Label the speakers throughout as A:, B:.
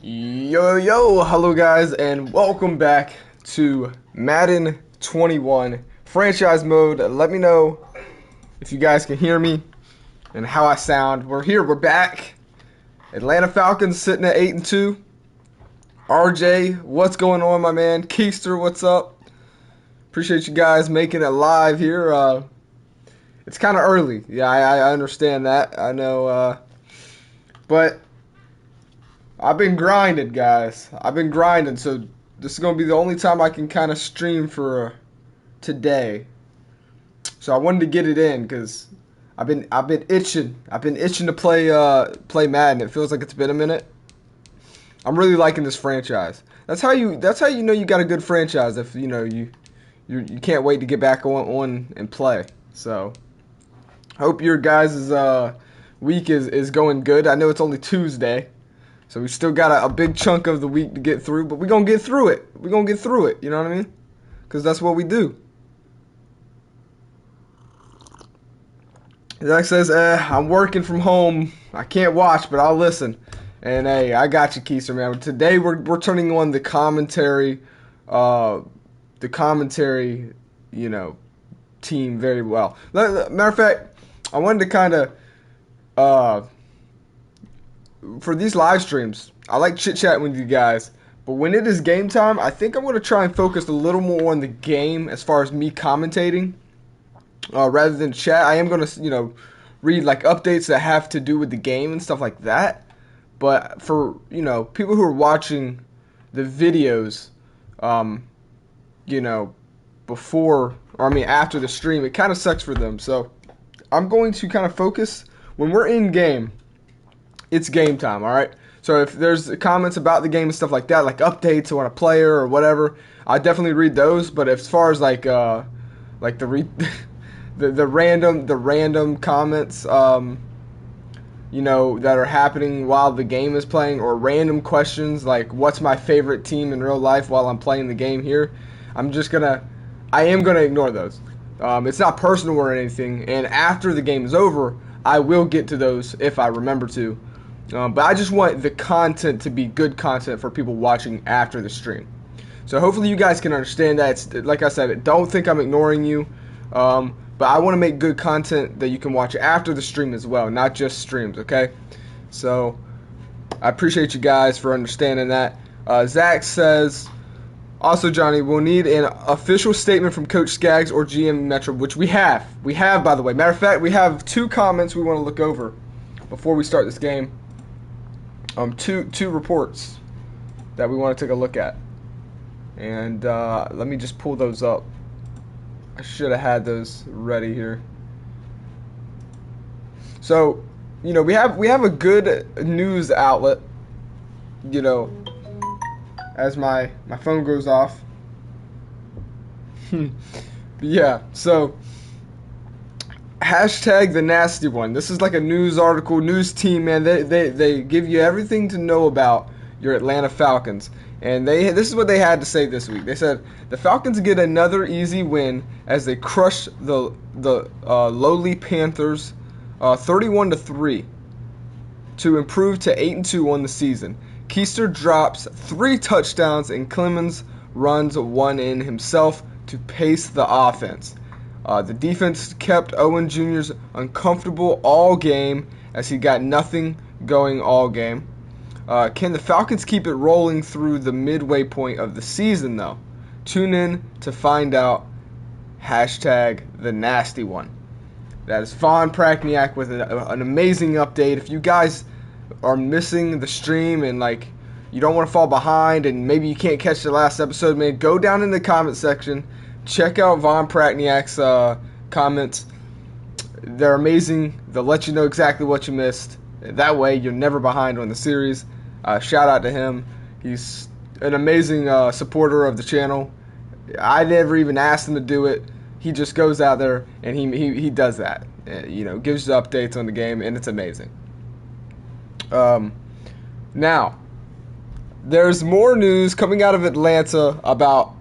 A: Yo, hello guys, and welcome back to Madden 21 franchise mode. Let me know if you guys can hear me and how I sound. We're back. Atlanta Falcons sitting at 8-2. RJ, what's going on, my man? Keister, what's up? Appreciate you guys making it live here. It's kind of early. Yeah, I understand that. I know, but I've been grinding, guys. I've been grinding, so this is gonna be the only time I can kind of stream for today. So I wanted to get it in because I've been itching. I've been itching to play Madden. It feels like it's been a minute. I'm really liking this franchise. That's how you know you got a good franchise, if you know you can't wait to get back on and play. So hope your guys' week is going good. I know it's only Tuesday. So we still got a big chunk of the week to get through, but we're going to get through it. We're going to get through it, you know what I mean? Because that's what we do. Zach says, I'm working from home. I can't watch, but I'll listen. And, hey, I got you, Keister, man. Today we're turning on the commentary, you know, team very well. Matter of fact, I wanted to kind of... for these live streams, I like chit-chatting with you guys, but when it is game time, I think I'm going to try and focus a little more on the game as far as me commentating, rather than chat. I am going to, read like updates that have to do with the game and stuff like that, but for, people who are watching the videos, after the stream, it kind of sucks for them, so I'm going to kind of focus when we're in game. It's game time, all right? So if there's comments about the game and stuff like that, like updates on a player or whatever, I definitely read those. But as far as the random comments, that are happening while the game is playing, or random questions like what's my favorite team in real life while I'm playing the game here, I am gonna ignore those. It's not personal or anything, and after the game is over, I will get to those if I remember to. But I just want the content to be good content for people watching after the stream. So hopefully you guys can understand that. It's, like I said, don't think I'm ignoring you. But I want to make good content that you can watch after the stream as well, not just streams, okay? So I appreciate you guys for understanding that. Zach says, also, Johnny, we'll need an official statement from Coach Skaggs or GM Metro, which we have. We have, by the way. Matter of fact, we have 2 comments we want to look over before we start this game. Two reports that we want to take a look at. And let me just pull those up. I should have had those ready here. So, we have a good news outlet, as my phone goes off. Yeah, so hashtag the nasty one. This is like a news article, news team, man. They give you everything to know about your Atlanta Falcons. And this is what they had to say this week. They said the Falcons get another easy win as they crush the lowly Panthers 31-3 to improve to 8-2 on the season. Keister drops 3 touchdowns and Clemens runs 1 in himself to pace the offense. The defense kept Owen Jr.'s uncomfortable all game as he got nothing going all game. Can the Falcons keep it rolling through the midway point of the season, though? Tune in to find out. Hashtag the nasty one. That is Von Prakniak with an amazing update. If you guys are missing the stream and you don't want to fall behind and maybe you can't catch the last episode, man, go down in the comment section. Check out Von Prakniak's comments. They're amazing. They'll let you know exactly what you missed. That way, you're never behind on the series. Shout out to him. He's an amazing supporter of the channel. I never even asked him to do it. He just goes out there and he does that. Gives you updates on the game, and it's amazing. Now, there's more news coming out of Atlanta about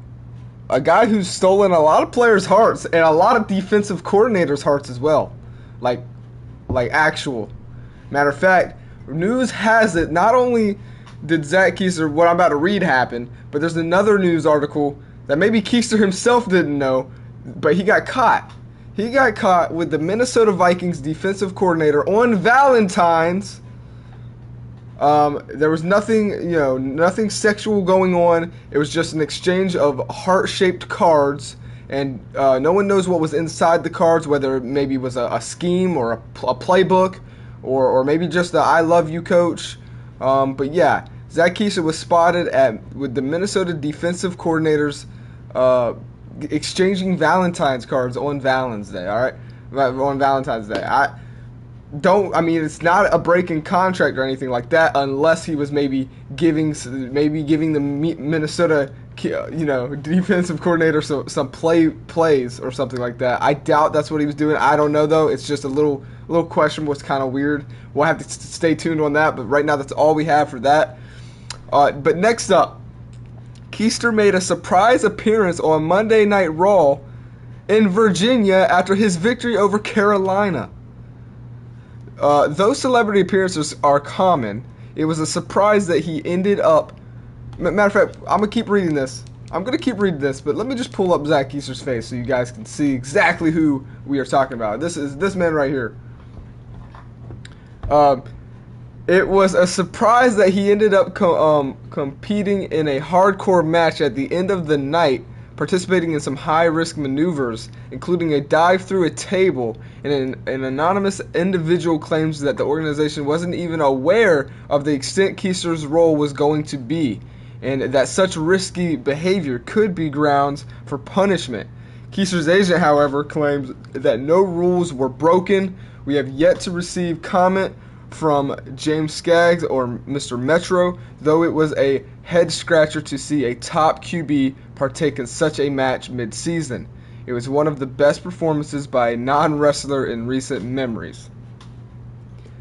A: a guy who's stolen a lot of players' hearts and a lot of defensive coordinators' hearts as well. Like actual. Matter of fact, News has it, not only did Zach Keister, what I'm about to read, happen, but there's another news article that maybe Keister himself didn't know, but he got caught. He got caught with the Minnesota Vikings defensive coordinator on Valentine's. There was nothing, nothing sexual going on. It was just an exchange of heart-shaped cards, and no one knows what was inside the cards, whether it maybe was a scheme or a playbook, or maybe just the "I love you, coach." But yeah, Zach Keister was spotted with the Minnesota defensive coordinators exchanging Valentine's cards on Valentine's Day. All right, on Valentine's Day. It's not a break in contract or anything like that, unless he was maybe giving the Minnesota, defensive coordinator some plays or something like that. I doubt that's what he was doing. I don't know though. It's just a little question was kind of weird. We'll have to stay tuned on that. But right now, that's all we have for that. But next up, Keister made a surprise appearance on Monday Night Raw in Virginia after his victory over Carolina. Those celebrity appearances are common. It was a surprise that he ended up. Matter of fact, I'm gonna keep reading this. But let me just pull up Zach Keister's face so you guys can see exactly who we are talking about. This is this man right here. It was a surprise that he ended up competing in a hardcore match at the end of the night, participating in some high-risk maneuvers, including a dive through a table, and an anonymous individual claims that the organization wasn't even aware of the extent Keister's role was going to be, and that such risky behavior could be grounds for punishment. Keister's agent, however, claims that no rules were broken. We have yet to receive comment from James Skaggs or Mr. Metro, though it was a head-scratcher to see a top QB partake in such a match mid-season. It was one of the best performances by a non-wrestler in recent memories.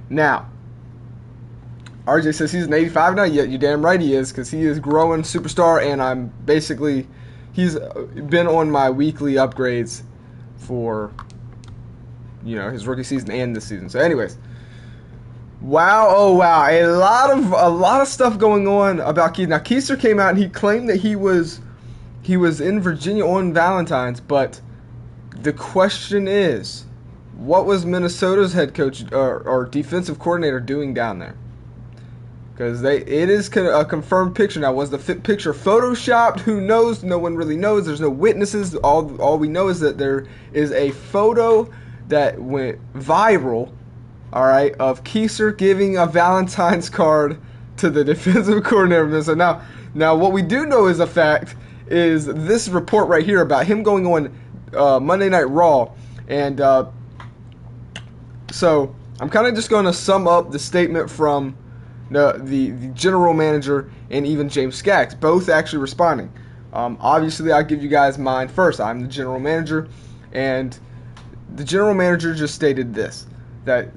A: Now, RJ says he's an 85 now. Yeah, you're damn right he is, because he is growing superstar, and he's been on my weekly upgrades for, his rookie season and this season. So anyways, wow, oh wow, a lot of stuff going on about Keister. Now, Keister came out and he claimed that he was in Virginia on Valentine's, but the question is, what was Minnesota's head coach or defensive coordinator doing down there? Because it is a confirmed picture. Now, was the picture photoshopped? Who knows? No one really knows. There's no witnesses. All we know is that there is a photo that went viral, all right, of Keister giving a Valentine's card to the defensive coordinator. So now what we do know is a fact is this report right here about him going on Monday Night Raw. And so I'm kind of just going to sum up the statement from the general manager and even James Skaggs, both actually responding. Obviously, I'll give you guys mine first. I'm the general manager, and the general manager just stated this, that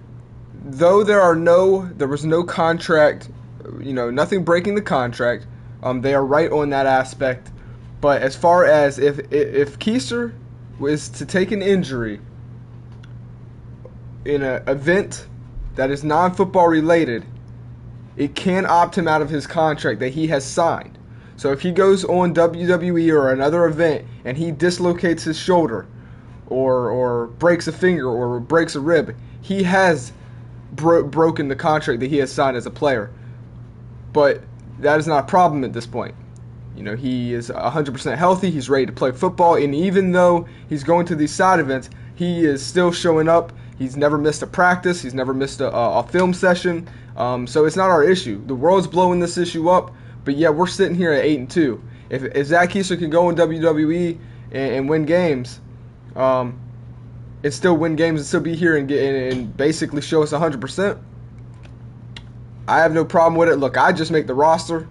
A: though there was no contract, nothing breaking the contract, they are right on that aspect. But as far as if Keister was to take an injury in an event that is non-football related, it can opt him out of his contract that he has signed. So if he goes on WWE or another event and he dislocates his shoulder or breaks a finger or breaks a rib, he has broken the contract that he has signed as a player. But that is not a problem at this point. He is 100% healthy. He's ready to play football. And even though he's going to these side events, he is still showing up. He's never missed a practice. He's never missed a film session. So it's not our issue. The world's blowing this issue up, but yeah, we're sitting here at 8-2. If Zach Keister can go in WWE and win games, and still win games and still be here and basically show us 100%, I have no problem with it. Look, I just make the roster,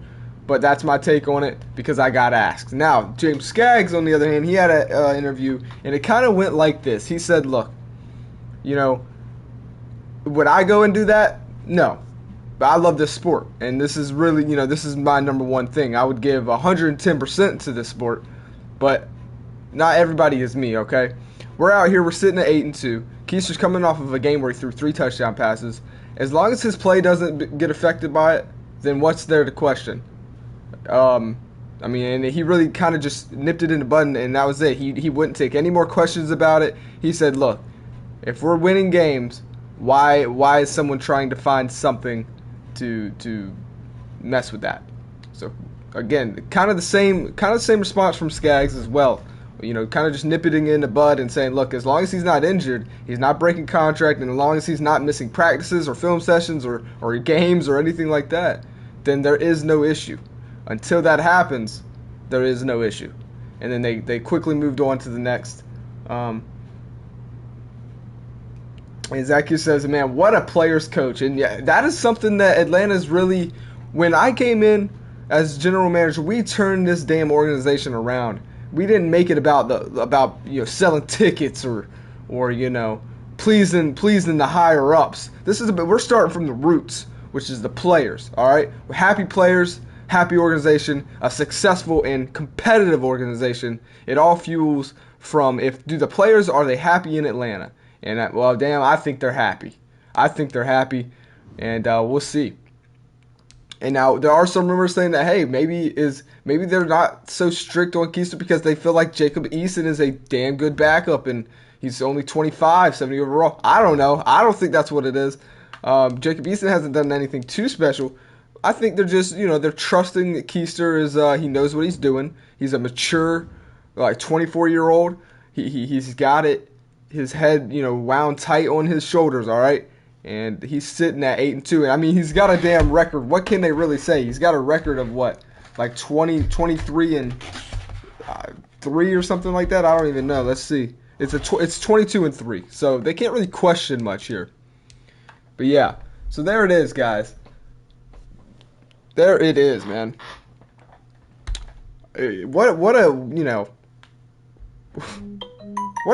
A: but that's my take on it because I got asked. Now, James Skaggs, on the other hand, he had an interview, and it kind of went like this. He said, look, would I go and do that? No. But I love this sport, and this is really, this is my number one thing. I would give 110% to this sport, but not everybody is me, okay? We're out here, we're sitting at 8-2. Keister's coming off of a game where he threw 3 touchdown passes, As long as his play doesn't get affected by it, then what's there to question? I mean, and he really kind of just nipped it in the bud, and that was it. He wouldn't take any more questions about it. He said, "Look, if we're winning games, why is someone trying to find something to mess with that?" So again, kind of the same response from Skaggs as well. You know, kind of just nipping it in the bud and saying, "Look, as long as he's not injured, he's not breaking contract, and as long as he's not missing practices or film sessions or games or anything like that, then there is no issue. Until that happens, there is no issue." And then they quickly moved on to the next. And Zacchaeus says, "Man, what a player's coach." And yeah, that is something that Atlanta's really, when I came in as general manager, we turned this damn organization around. We didn't make it about selling tickets or pleasing the higher ups. We're starting from the roots, which is the players. All right, we're happy players, happy organization, a successful and competitive organization. It all fuels from do the players, are they happy in Atlanta? And I think they're happy. And we'll see. And now there are some rumors saying that, hey, maybe they're not so strict on Keister because they feel like Jacob Eason is a damn good backup and he's only 25, 70 overall. I don't know. I don't think that's what it is. Jacob Eason hasn't done anything too special. I think they're just, they're trusting that Keister is, he knows what he's doing. He's a mature, 24-year-old. He's got it, his head, wound tight on his shoulders, all right? And he's sitting at 8-2. And I mean, he's got a damn record. What can they really say? He's got a record of what? Like 23 and 3 or something like that? I don't even know. Let's see. It's 22 and 3. So they can't really question much here. But yeah. So there it is, guys. There it is, man. What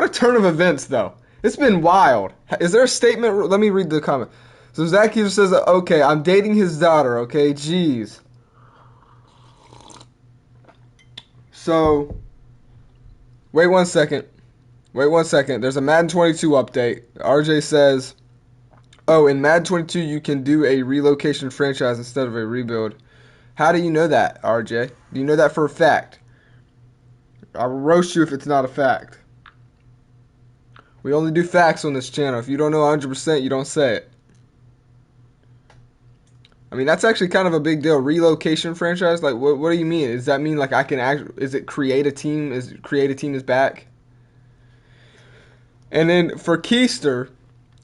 A: a turn of events, though. It's been wild. Is there a statement? Let me read the comment. So Zacchaeus says, "Okay, I'm dating his daughter." Okay, jeez. So, wait one second. There's a Madden 22 update. RJ says, "Oh, in Madden 22 you can do a relocation franchise instead of a rebuild." How do you know that, RJ? Do you know that for a fact? I will roast you if it's not a fact. We only do facts on this channel. If you don't know 100%, you don't say it. I mean, that's actually kind of a big deal. Relocation franchise? Like, what do you mean? Does that mean, like, I can is it create a team? Is create a team is back? And then for Keister,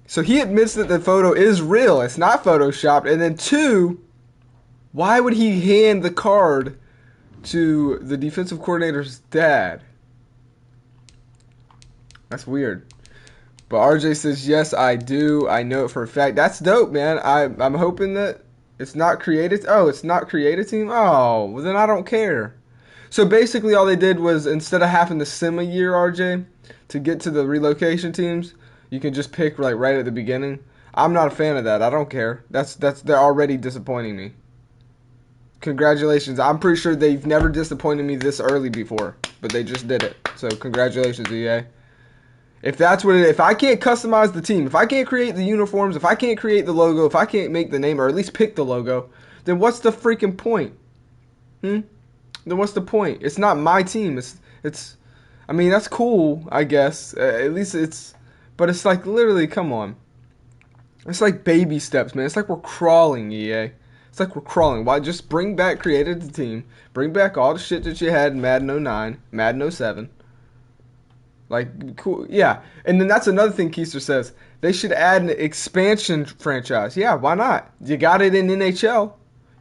A: so he admits that the photo is real. It's not photoshopped. And then 2, why would he hand the card to the defensive coordinator's dad? That's weird. But RJ says, "Yes, I do. I know it for a fact." That's dope, man. I'm hoping that it's not created. Oh, it's not created team? Oh, well then I don't care. So basically all they did was, instead of having to sim a year, RJ, to get to the relocation teams, you can just pick like right at the beginning. I'm not a fan of that. I don't care. They're already disappointing me. Congratulations. I'm pretty sure they've never disappointed me this early before, but they just did it. So congratulations, EA. If that's what if I can't customize the team, if I can't create the uniforms, if I can't create the logo, if I can't make the name or at least pick the logo, then what's the freaking point? Then what's the point? It's not my team. It's I mean, that's cool, I guess. At least but it's like literally, come on. It's like baby steps, man. It's like we're crawling, EA. It's like we're crawling. Why just bring back created the team, bring back all the shit that you had in Madden 09, Madden 07. Like, cool, yeah. And then that's another thing Keister says. They should add an expansion franchise. Yeah, why not? You got it in NHL.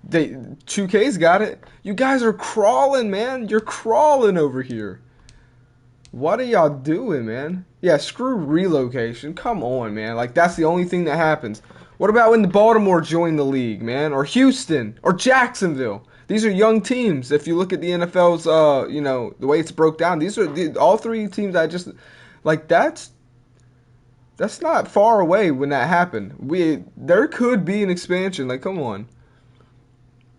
A: 2K's got it. You guys are crawling, man. You're crawling over here. What are y'all doing, man? Yeah, screw relocation. Come on, man. Like, that's the only thing that happens. What about when the Baltimore joined the league, man? Or Houston? Or Jacksonville? These are young teams. If you look at the NFL's, the way it's broke down, these are all 3 teams I just, like, that's not far away when that happened. There could be an expansion. Like, come on.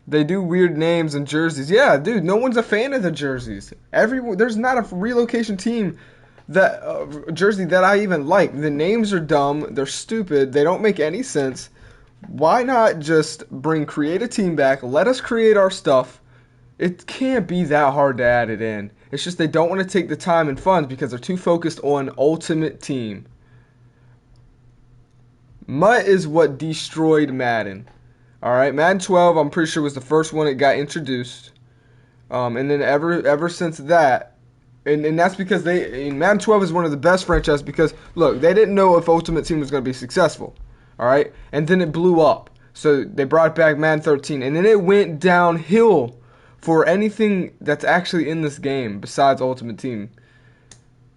A: They do weird names and jerseys. Yeah, dude, no one's a fan of the jerseys. There's not a relocation team jersey that I even like. The names are dumb. They're stupid. They don't make any sense. Why not just create a team back, let us create our stuff. It can't be that hard to add it in. It's just they don't want to take the time and funds because they're too focused on Ultimate Team. MUT is what destroyed Madden. Alright, Madden 12 I'm pretty sure was the first one that got introduced. And then ever since that, and that's because Madden 12 is one of the best franchises because, look, they didn't know if Ultimate Team was going to be successful. Alright? And then it blew up. So they brought back Madden 13. And then it went downhill for anything that's actually in this game besides Ultimate Team.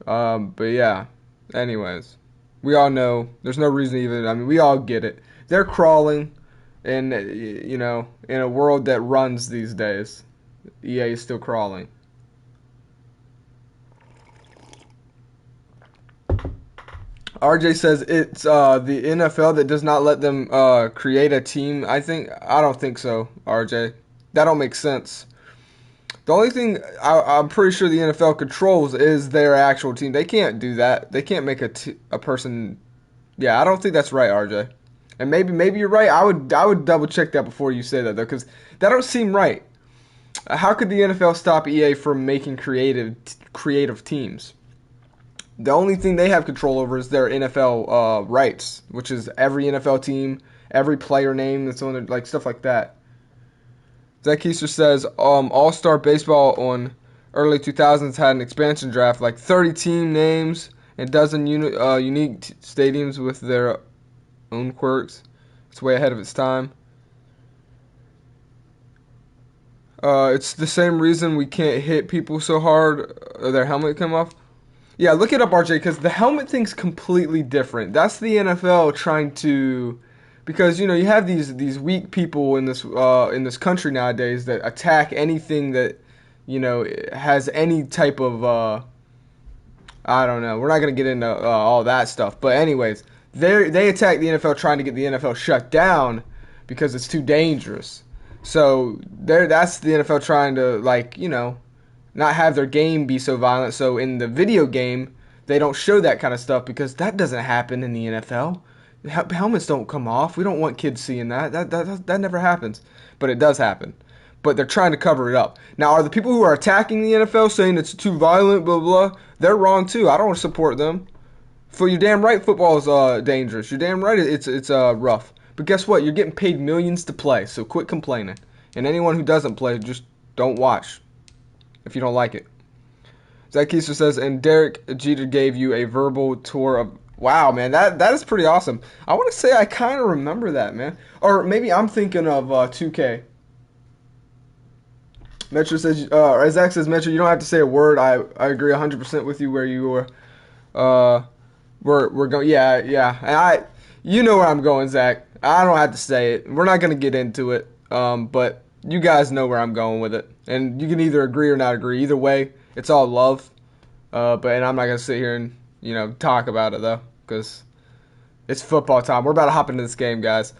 A: But yeah. Anyways. We all know. There's no reason even. I mean, we all get it. They're crawling in, in a world that runs these days. EA is still crawling. RJ says it's the NFL that does not let them create a team. I don't think so, RJ. That don't make sense. The only thing I'm pretty sure the NFL controls is their actual team. They can't do that. They can't make a person. Yeah, I don't think that's right, RJ. And maybe you're right. I would double check that before you say that though, because that don't seem right. How could the NFL stop EA from making creative teams? The only thing they have control over is their NFL rights, which is every NFL team, every player name that's on it, like stuff like that. Zach Keister says All-Star Baseball on early 2000s had an expansion draft, like 30 team names and dozen unique stadiums with their own quirks. It's way ahead of its time. It's the same reason we can't hit people so hard their helmet come off. Yeah, look it up, RJ, because the helmet thing's completely different. That's the NFL trying to, because you have these weak people in this country nowadays that attack anything that has any type of I don't know. We're not gonna get into all that stuff, but anyways, they attack the NFL trying to get the NFL shut down because it's too dangerous. So that's the NFL trying to not have their game be so violent. So in the video game, they don't show that kind of stuff because that doesn't happen in the NFL. Helmets don't come off. We don't want kids seeing that. That never happens. But it does happen. But they're trying to cover it up. Now, are the people who are attacking the NFL saying it's too violent, blah, blah, blah? They're wrong, too. I don't support them. You're damn right football is dangerous. You're damn right it's rough. But guess what? You're getting paid millions to play, so quit complaining. And anyone who doesn't play, just don't watch if you don't like it. Zach Keister says, and Derek Jeter gave you a verbal tour of... Wow, man, that is pretty awesome. I want to say I kind of remember that, man. Or maybe I'm thinking of 2K. Metro says, Zach says, Metro, you don't have to say a word. I agree 100% with you where you were. We're going, yeah. And you know where I'm going, Zach. I don't have to say it. We're not going to get into it. But you guys know where I'm going with it. And you can either agree or not agree. Either way, it's all love. And I'm not going to sit here and, talk about it, though, because it's football time. We're about to hop into this game, guys.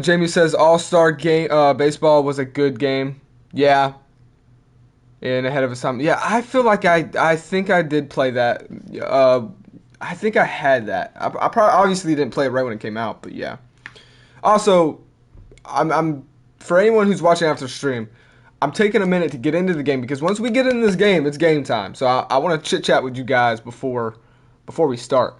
A: Jamie says All-Star game baseball was a good game. Yeah. And ahead of his time. Yeah, I feel like I think I did play that. I think I had that. I probably obviously didn't play it right when it came out, but yeah. Also, I'm for anyone who's watching after stream, I'm taking a minute to get into the game because once we get into this game, it's game time. So I want to chit chat with you guys before we start.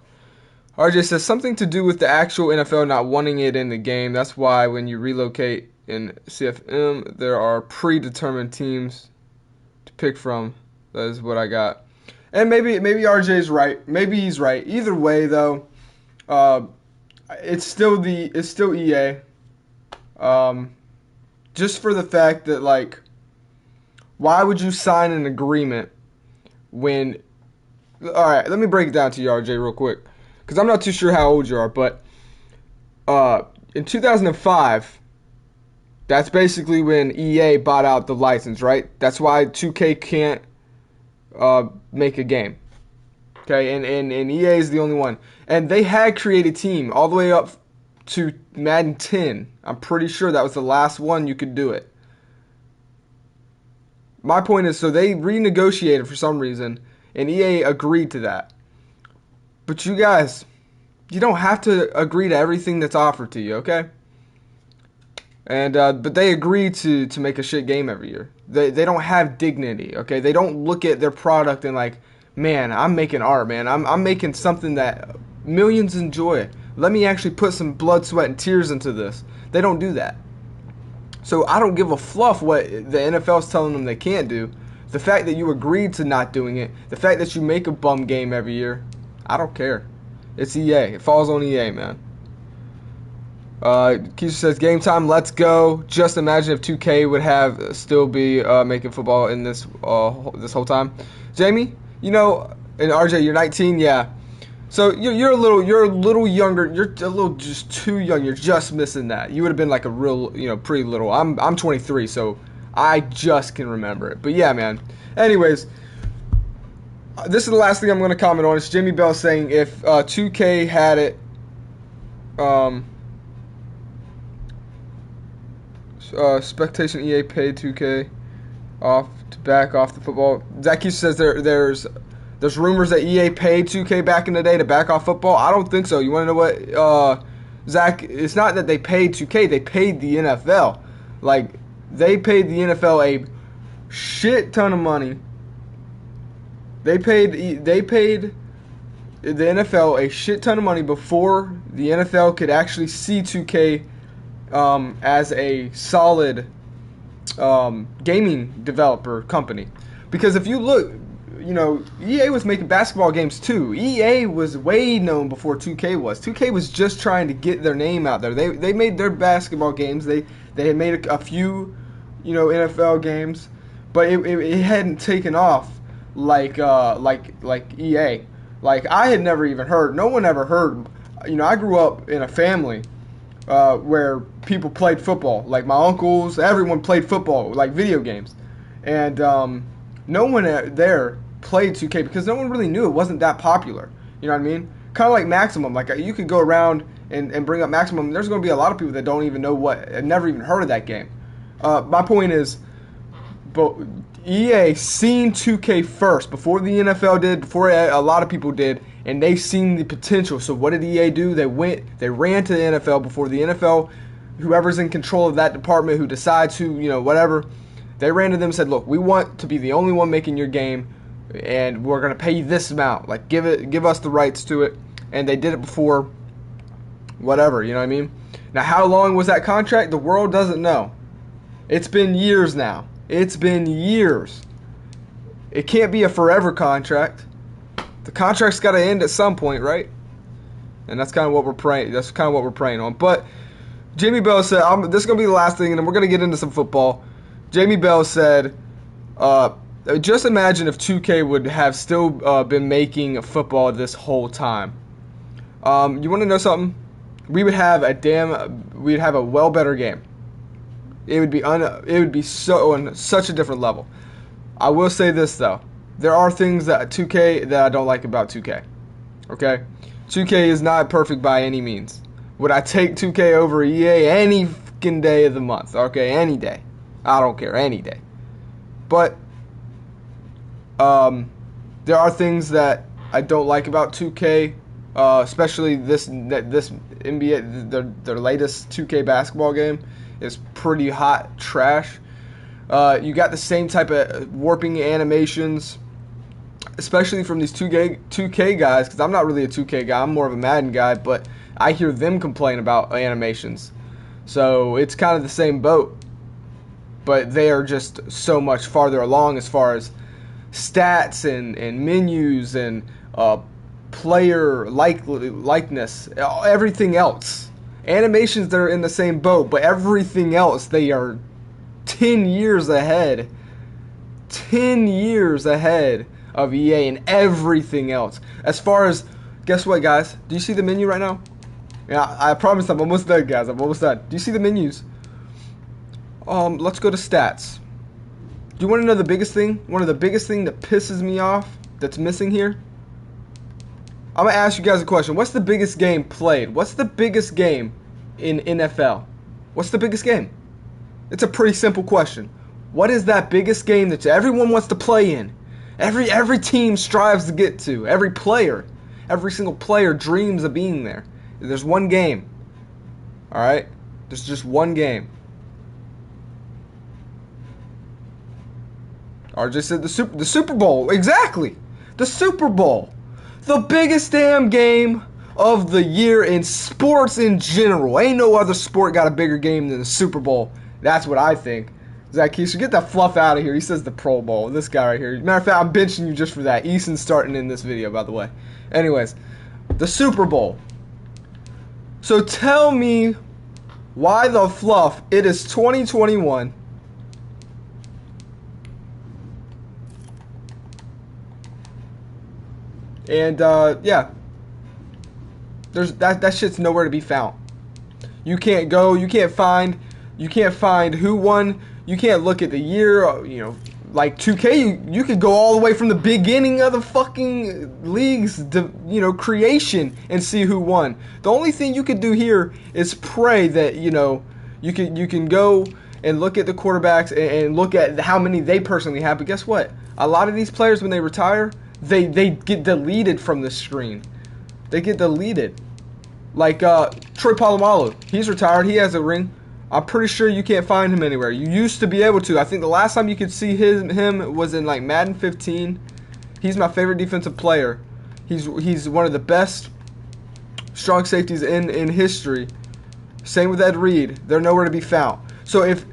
A: RJ says something to do with the actual NFL not wanting it in the game. That's why when you relocate in CFM, there are predetermined teams to pick from. That is what I got. And maybe RJ's right. Maybe he's right. Either way, though, it's still EA. Just for the fact that why would you sign an agreement when? All right, let me break it down to you, RJ, real quick, because I'm not too sure how old you are, but in 2005, that's basically when EA bought out the license, right? That's why 2K can't make a game. Okay, and EA is the only one. And they had created team all the way up to Madden 10. I'm pretty sure that was the last one you could do it. My point is, so they renegotiated for some reason, and EA agreed to that. But you guys, you don't have to agree to everything that's offered to you, okay? And but they agree to make a shit game every year. They don't have dignity, okay? They don't look at their product and like, man, I'm making art, man. I'm making something that millions enjoy. Let me actually put some blood, sweat, and tears into this. They don't do that. So I don't give a fluff what the NFL's telling them they can't do. The fact that you agreed to not doing it, the fact that you make a bum game every year, I don't care. It's EA. It falls on EA, man. Keisha says, game time, let's go. Just imagine if 2K would have still be making football in this this whole time. Jamie, you know, and RJ, you're 19, yeah. So you're a little younger. You're a little just too young. You're just missing that. You would have been like a real, pretty little. I'm 23, so I just can remember it. But yeah, man. Anyways, this is the last thing I'm going to comment on. It's Jimmy Bell saying if 2K had it, expectation EA paid 2K off to back off the football. Zachy says there's rumors that EA paid 2K back in the day to back off football. I don't think so. You want to know what, Zach? It's not that they paid 2K. They paid the NFL. Like, they paid the NFL a shit ton of money. They paid the NFL a shit ton of money before the NFL could actually see 2K as a solid gaming developer company. Because if you look, EA was making basketball games too. EA was way known before 2K was. 2K was just trying to get their name out there. They made their basketball games. They had made a few, NFL games, but it hadn't taken off like EA. Like, I had never even heard. No one ever heard. I grew up in a family where people played football. Like, my uncles, everyone played football, like video games, and no one there played 2K because no one really knew it wasn't that popular. You know what I mean? Kind of like Maximum. Like, you could go around and bring up Maximum. There's going to be a lot of people that don't even know have never even heard of that game. My point is, but EA seen 2K first before the NFL did, before a lot of people did, and they seen the potential. So what did EA do? They ran to the NFL before the NFL, whoever's in control of that department, who decides who, whatever, they ran to them and said, look, we want to be the only one making your game, and we're going to pay you this amount. Like, give us the rights to it. And they did it before whatever, you know what I mean? Now, how long was that contract? The world doesn't know. It's been years now. It's been years. It can't be a forever contract. The contract's got to end at some point, right? And that's kind of what we're praying. That's kind of what we're praying on. But Jamie Bell said, this is going to be the last thing, and then we're going to get into some football. Jamie Bell said, just imagine if 2K would have still been making football this whole time. You want to know something? We'd have a well better game. It would be on such a different level. I will say this though. There are things that 2K that I don't like about 2K. Okay? 2K is not perfect by any means. Would I take 2K over EA any fucking day of the month? Okay, any day. I don't care, any day. But there are things that I don't like about 2K, especially this NBA, their latest 2K basketball game is pretty hot trash. You got the same type of warping animations, especially from these 2K guys, because I'm not really a 2K guy. I'm more of a Madden guy, but I hear them complain about animations. So it's kind of the same boat, but they are just so much farther along as far as stats and menus and player likeness, everything else. Animations that are in the same boat, but everything else, they are 10 years ahead. 10 years ahead of EA and everything else. As far as, guess what, guys? Do you see the menu right now? Yeah, I promise I'm almost done, guys. I'm almost done. Do you see the menus? Let's go to stats. Do you want to know the biggest thing? One of the biggest thing that pisses me off that's missing here? I'm going to ask you guys a question. What's the biggest game played? What's the biggest game in NFL? What's the biggest game? It's a pretty simple question. What is that biggest game that everyone wants to play in? Every team strives to get to. Every single player dreams of being there. There's one game. All right? There's just one game. RJ said the Super Bowl. Exactly. The Super Bowl. The biggest damn game of the year in sports in general. Ain't no other sport got a bigger game than the Super Bowl. That's what I think. Zach Keisha, get that fluff out of here. He says the Pro Bowl. This guy right here. Matter of fact, I'm benching you just for that. Eason's starting in this video, by the way. Anyways, the Super Bowl. So tell me why the fluff. It is 2021. And yeah, there's that shit's nowhere to be found. You can't go. You can't find who won. You can't look at the year. You know, like 2K. You could go all the way from the beginning of the fucking league's creation and see who won. The only thing you could do here is pray that you can go and look at the quarterbacks and look at how many they personally have. But guess what? A lot of these players, when they retire, they get deleted from the screen. They get deleted. Like Troy Polamalu, he's retired. He has a ring. I'm pretty sure you can't find him anywhere. You used to be able to. I think the last time you could see him was in like Madden 15. He's my favorite defensive player. He's one of the best strong safeties in history. Same with Ed Reed. They're nowhere to be found. So if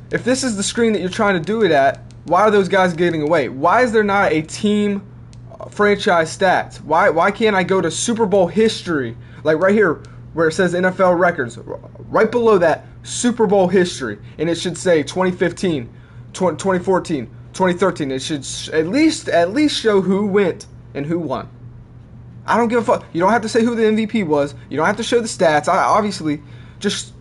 A: this is the screen that you're trying to do it at, why are those guys getting away? Why is there not a team franchise stats? Why can't I go to Super Bowl history, like right here where it says NFL records, right below that Super Bowl history, and it should say 2015, 2014, 2013. It should at least show who went and who won. I don't give a fuck. You don't have to say who the MVP was. You don't have to show the stats. I obviously just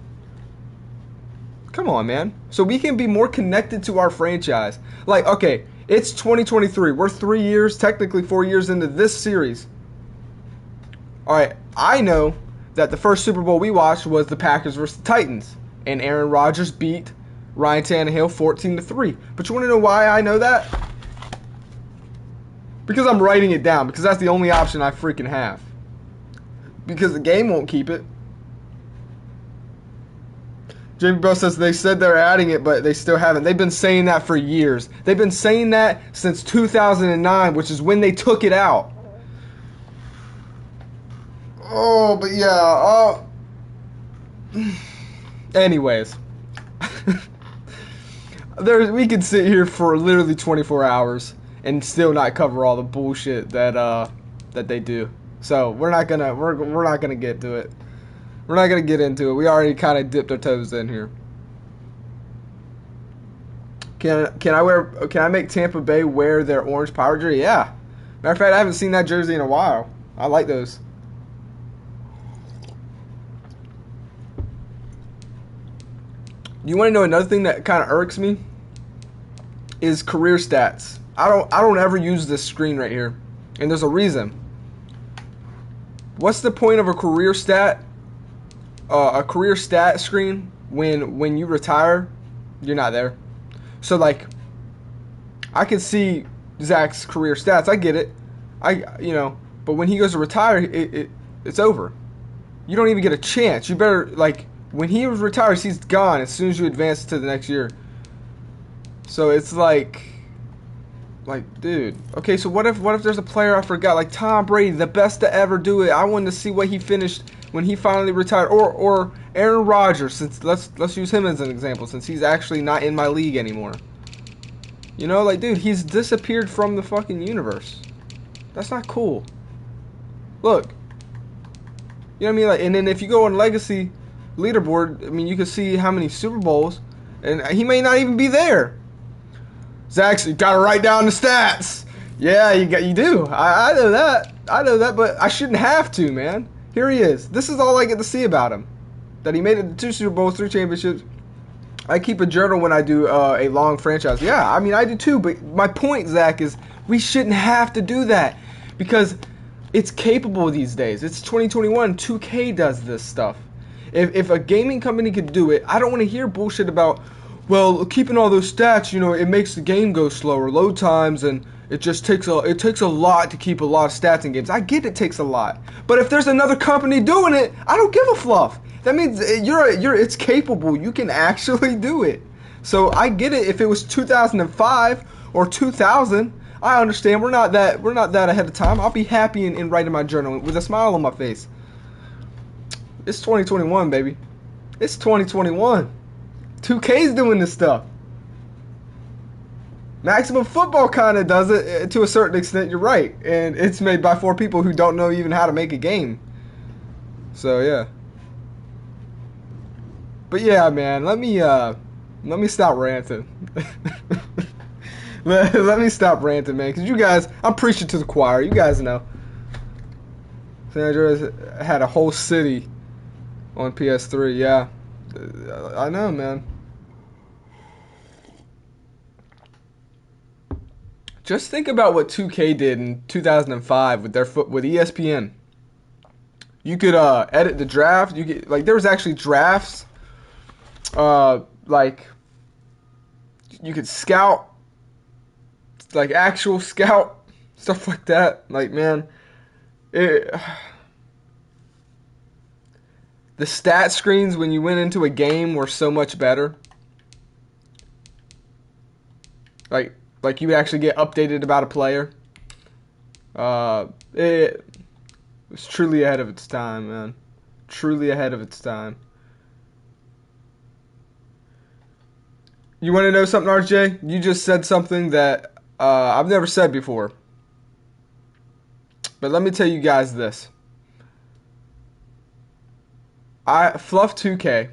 A: come on, man. So we can be more connected to our franchise. Like, okay, it's 2023. We're 3 years, technically 4 years into this series. All right, I know that the first Super Bowl we watched was the Packers versus the Titans, and Aaron Rodgers beat Ryan Tannehill 14-3. But you want to know why I know that? Because I'm writing it down, because that's the only option I freaking have. Because the game won't keep it. Jamie Bell says they said they're adding it, but they still haven't. They've been saying that for years. They've been saying that since 2009, which is when they took it out. Oh, but yeah. Anyways. We could sit here for literally 24 hours and still not cover all the bullshit that they do. So we're not gonna get to it. We're not gonna get into it. We already kind of dipped our toes in here. Can I make Tampa Bay wear their orange power jersey? Yeah. Matter of fact, I haven't seen that jersey in a while. I like those. You want to know another thing that kind of irks me? Is career stats. I don't ever use this screen right here, and there's a reason. What's the point of a career stat? A career stat screen when you retire, you're not there. So like, I can see Zach's career stats. I get it. But when he goes to retire, it's over. You don't even get a chance. You better like. When he retires, he's gone as soon as you advance to the next year. So it's like, dude. Okay, so what if there's a player I forgot, like Tom Brady, the best to ever do it? I wanted to see what he finished when he finally retired, or Aaron Rodgers. Since let's use him as an example, since he's actually not in my league anymore. You know, like, dude, he's disappeared from the fucking universe. That's not cool. Look, you know what I mean? Like, and then if you go on Legacy leaderboard, I mean, you can see how many Super Bowls, and he may not even be there. Zach's, you gotta write down the stats. Yeah, you do. I know that, but I shouldn't have to, man. Here he is. This is all I get to see about him. That he made it to 2 Super Bowls, 3 championships. I keep a journal when I do a long franchise. Yeah, I mean, I do too, but my point, Zach, is we shouldn't have to do that because it's capable these days. It's 2021. 2K does this stuff. If a gaming company could do it, I don't want to hear bullshit about, well, keeping all those stats, it makes the game go slower, load times, and it just takes a lot to keep a lot of stats in games. I get it takes a lot, but if there's another company doing it, I don't give a fluff. That means it's capable. You can actually do it. So I get it. If it was 2005 or 2000. I understand. We're not that ahead of time. I'll be happy and writing my journal with a smile on my face. It's 2021, baby. It's 2021. 2K's doing this stuff. Maximum Football kind of does it to a certain extent. You're right, and it's made by 4 people who don't know even how to make a game. So yeah. But yeah, man, let me stop ranting. let me stop ranting, man, because you guys, I'm preaching to the choir. You guys know. San Andreas had a whole city on PS3. Yeah, I know, man. Just think about what 2K did in 2005 with with ESPN. You could edit the draft. You could, like, there was actually drafts. Like, you could scout, like actual scout stuff like that. Like, man, the stat screens when you went into a game were so much better. Like you would actually get updated about a player. It was truly ahead of its time, man. Truly ahead of its time. You want to know something, RJ? You just said something that I've never said before. But let me tell you guys this. Fluff 2K,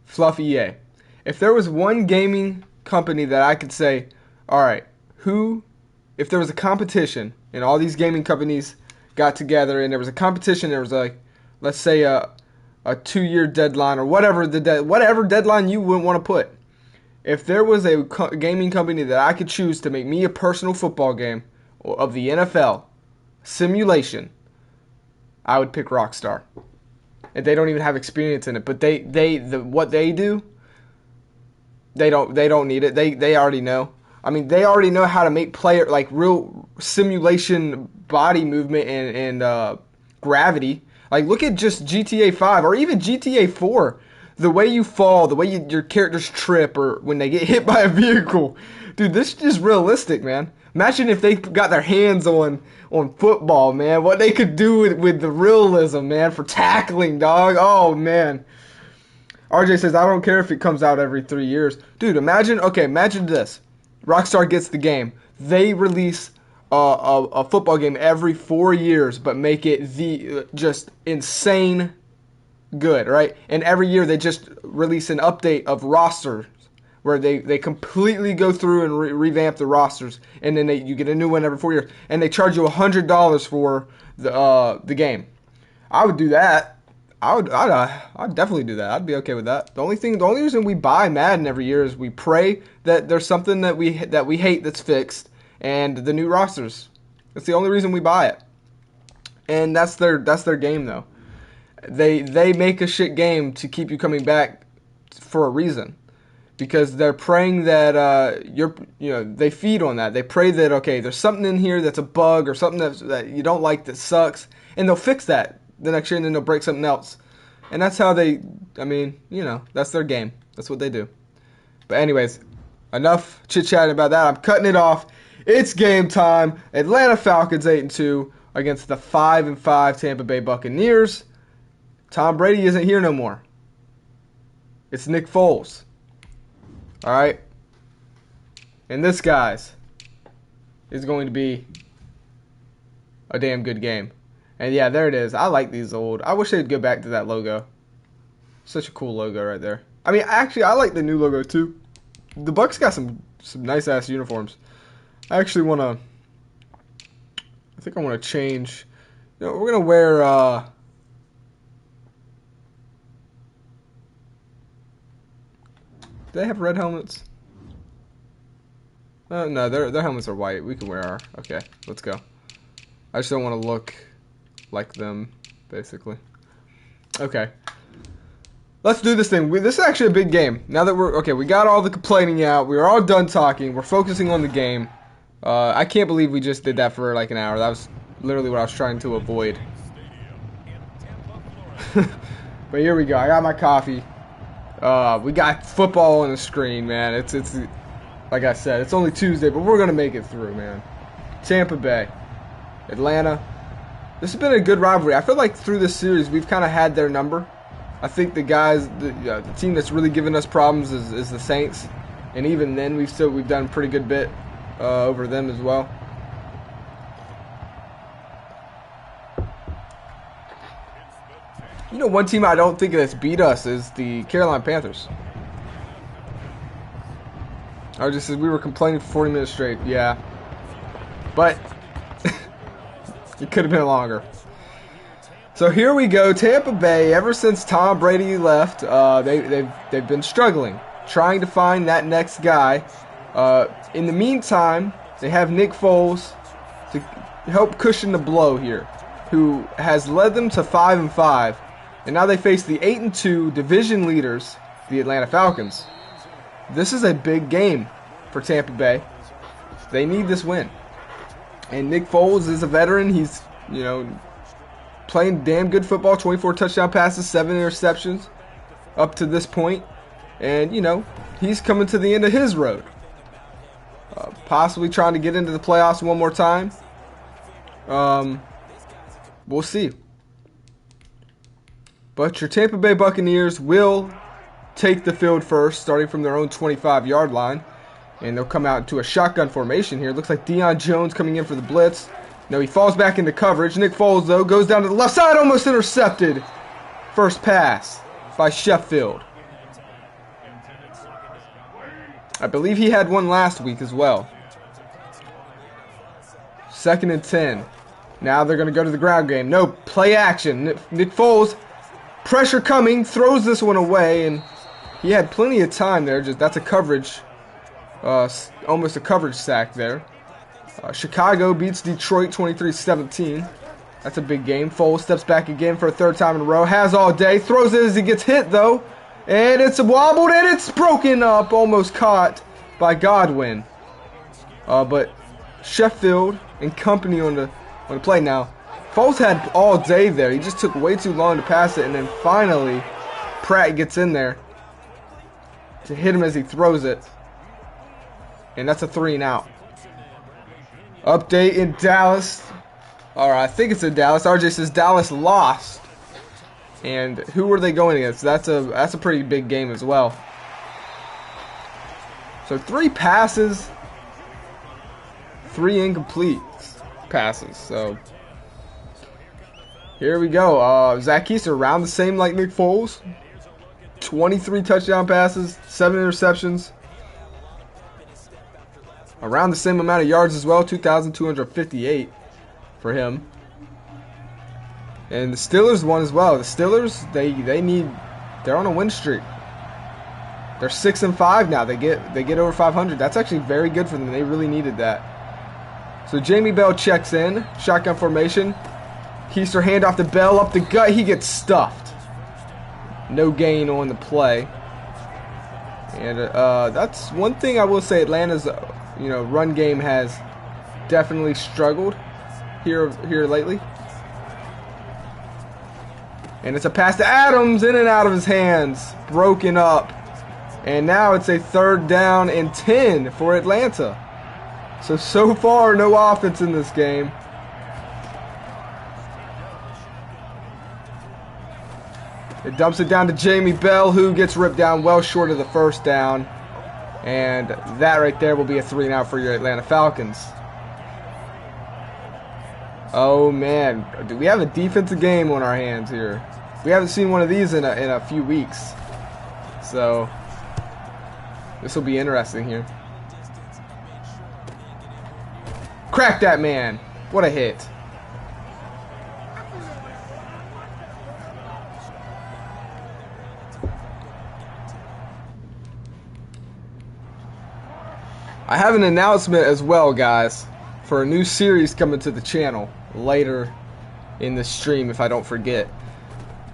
A: Fluff EA. If there was one gaming company that I could say, all right, if there was a competition and all these gaming companies got together and there was a competition, there was like, let's say a 2-year deadline or whatever whatever deadline you would want to put. If there was a gaming company that I could choose to make me a personal football game of the NFL simulation, I would pick Rockstar. And they don't even have experience in it, but what they do, they don't need it. They already know. I mean, they already know how to make player, like, real simulation body movement and gravity. Like, look at just GTA 5 or even GTA 4. The way you fall, the way your characters trip, or when they get hit by a vehicle. Dude, this is just realistic, man. Imagine if they got their hands on football, man. What they could do with the realism, man, for tackling, dog. Oh, man. RJ says, I don't care if it comes out every 3 years. Dude, imagine this. Rockstar gets the game. They release a football game every 4 years, but make it just insane good, right? And every year they just release an update of rosters where they completely go through and revamp the rosters, and then you get a new one every 4 years, and they charge you $100 for the game. I would do that. I'd definitely do that. I'd be okay with that. The only reason we buy Madden every year is we pray that there's something that we hate that's fixed, and the new rosters. That's the only reason we buy it. And that's their game, though. They make a shit game to keep you coming back for a reason, because they're praying that they feed on that. They pray that, okay, there's something in here that's a bug or something that you don't like that sucks, and they'll fix that the next year, and then they'll break something else. And that's how that's their game. That's what they do. But anyways, enough chit-chatting about that. I'm cutting it off. It's game time. Atlanta Falcons 8-2 against the 5-5 Tampa Bay Buccaneers. Tom Brady isn't here no more. It's Nick Foles. All right? And this, guys, is going to be a damn good game. And yeah, there it is. I like these old. I wish they'd go back to that logo. Such a cool logo right there. I mean, actually, I like the new logo too. The Bucs got some nice ass uniforms. I actually want to. I think I want to change. We're gonna wear. Do they have red helmets? No, their helmets are white. We can wear our. Okay, let's go. I just don't want to look like them, basically. Okay. Let's do this thing. This is actually a big game. Now that we got all the complaining out. We're all done talking. We're focusing on the game. I can't believe we just did that for like an hour. That was literally what I was trying to avoid. But here we go. I got my coffee. We got football on the screen, man. It's Like I said, it's only Tuesday, but we're going to make it through, man. Tampa Bay, Atlanta. This has been a good rivalry. I feel like through this series, we've kind of had their number. I think the guys, the team that's really given us problems is the Saints. And even then, we've done a pretty good bit over them as well. You know, one team I don't think that's beat us is the Carolina Panthers. I just said we were complaining for 40 minutes straight. Yeah. But it could have been longer. So here we go. Tampa Bay, ever since Tom Brady left, they've been struggling, trying to find that next guy. In the meantime, they have Nick Foles to help cushion the blow here, who has led them to 5-5. And now they face the 8-2 division leaders, the Atlanta Falcons. This is a big game for Tampa Bay. They need this win. And Nick Foles is a veteran. He's, you know, playing damn good football. 24 touchdown passes, 7 interceptions up to this point. And, you know, he's coming to the end of his road. Possibly trying to get into the playoffs one more time. We'll see. But your Tampa Bay Buccaneers will take the field first, starting from their own 25-yard line. And they'll come out into a shotgun formation here. Looks like Deion Jones coming in for the blitz. No, he falls back into coverage. Nick Foles, though, goes down to the left side, almost intercepted. First pass by Sheffield. I believe he had one last week as well. 2nd and 10. Now they're going to go to the ground game. No, play action. Nick Foles, pressure coming, throws this one away, and he had plenty of time there. Just that's a coverage, almost a coverage sack there. Chicago beats Detroit 23-17. That's a big game. Foles steps back again for a 3rd time in a row. Has all day. Throws it as he gets hit, though. And it's wobbled and it's broken up. Almost caught by Godwin. But Sheffield and company on the play now. Foles had all day there. He just took way too long to pass it. And then finally, Pratt gets in there to hit him as he throws it. And that's a 3-and-out. Update in Dallas. Alright, I think it's in Dallas. RJ says Dallas lost. And who were they going against? That's a pretty big game as well. So 3 passes, 3 incomplete passes. So here we go. Zach Keeser around the same like Nick Foles. 23 touchdown passes, 7 interceptions. Around the same amount of yards as well, 2,258 for him. And the Steelers won as well. The Steelers, they're on a win streak. They're 6-5 now. They get over 500. That's actually very good for them. They really needed that. So Jamie Bell checks in, shotgun formation. Keister hand off to Bell up the gut. He gets stuffed. No gain on the play. And that's one thing I will say. Atlanta's run game has definitely struggled here lately. And it's a pass to Adams, in and out of his hands, broken up. And now it's a 3rd down and 10 for Atlanta. So far, no offense in this game. It dumps it down to Jamie Bell, who gets ripped down well short of the 1st down. And that right there will be a 3-and-out for your Atlanta Falcons. Oh man, do we have a defensive game on our hands here? We haven't seen one of these in a few weeks. So this will be interesting here. Crack that man. What a hit. I have an announcement as well, guys, for a new series coming to the channel later in the stream if I don't forget.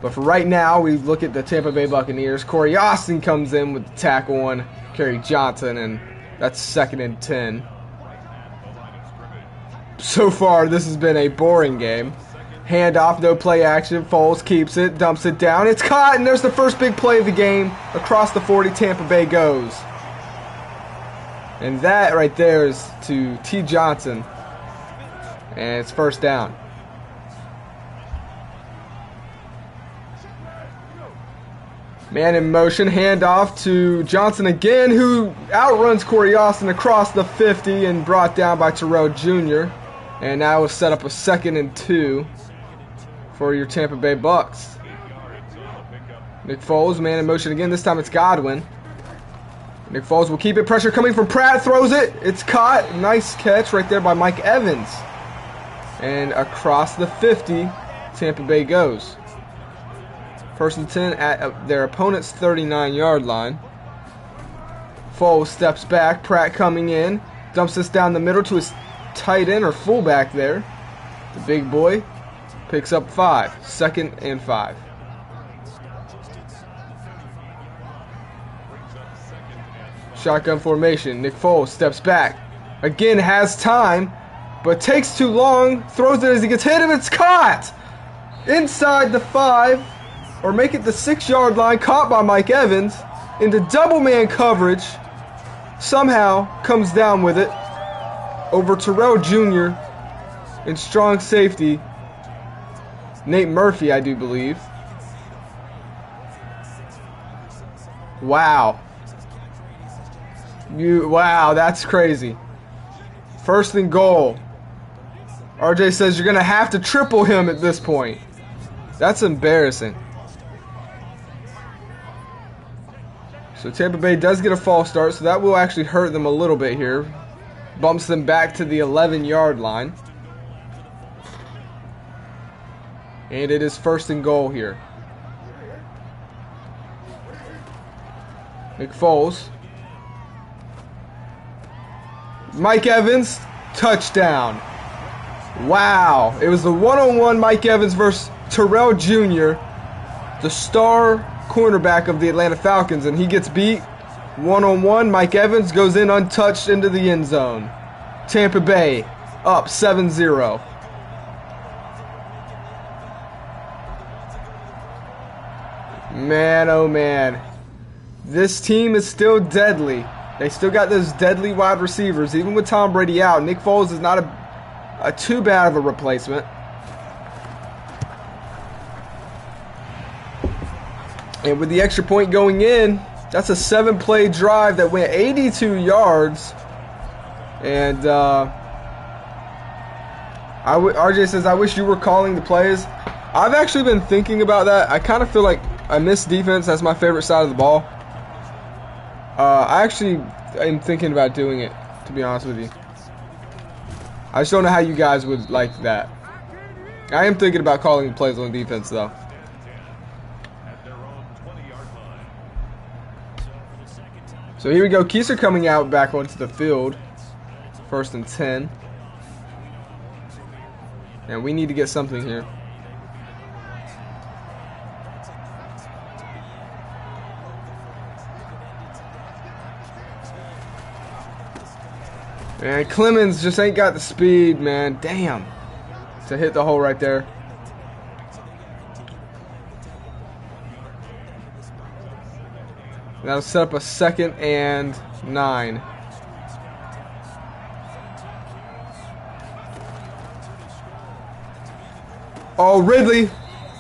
A: But for right now, we look at the Tampa Bay Buccaneers. Corey Austin comes in with the tackle on Kerry Johnson, and that's 2nd and 10. So far, this has been a boring game. Handoff, no play action. Foles keeps it, dumps it down. It's caught, and there's the first big play of the game. Across the 40, Tampa Bay goes. And that right there is to T. Johnson. And it's first down. Man in motion, handoff to Johnson again, who outruns Corey Austin across the 50 and brought down by Terrell Jr. And now will set up a 2nd and 2 for your Tampa Bay Bucks. Nick Foles, man in motion again. This time it's Godwin. Nick Foles will keep it. Pressure coming from Pratt. Throws it. It's caught. Nice catch right there by Mike Evans. And across the 50, Tampa Bay goes. 1st and 10 at their opponent's 39-yard line. Foles steps back. Pratt coming in. Dumps this down the middle to his tight end or fullback there. The big boy picks up 5. 2nd and 5. Shotgun formation. Nick Foles steps back. Again has time, but takes too long. Throws it as he gets hit, and it's caught! Inside the 5, or make it the 6-yard line. Caught by Mike Evans into double man coverage. Somehow comes down with it over Terrell Jr. in strong safety. Nate Murphy, I do believe. Wow. Wow, that's crazy. 1st and goal. RJ says you're going to have to triple him at this point. That's embarrassing. So Tampa Bay does get a false start, so that will actually hurt them a little bit here. Bumps them back to the 11-yard line. And it is 1st and goal here. Nick Foles. Mike Evans, touchdown. Wow. It was the one-on-one Mike Evans versus Terrell Jr., the star cornerback of the Atlanta Falcons, and he gets beat one-on-one. Mike Evans goes in untouched into the end zone. Tampa Bay up 7-0. Man, oh man. This team is still deadly. They still got those deadly wide receivers. Even with Tom Brady out, Nick Foles is not a too bad of a replacement. And with the extra point going in, that's a 7-play drive that went 82 yards. And RJ says, I wish you were calling the plays. I've actually been thinking about that. I kind of feel like I miss defense. That's my favorite side of the ball. I actually am thinking about doing it, to be honest with you. I just don't know how you guys would like that. I am thinking about calling the plays on defense, though. So here we go. Keiser coming out back onto the field. 1st and 10. And we need to get something here. And Clemens just ain't got the speed, man. Damn. To hit the hole right there. That'll set up a 2nd and 9. Oh, Ridley.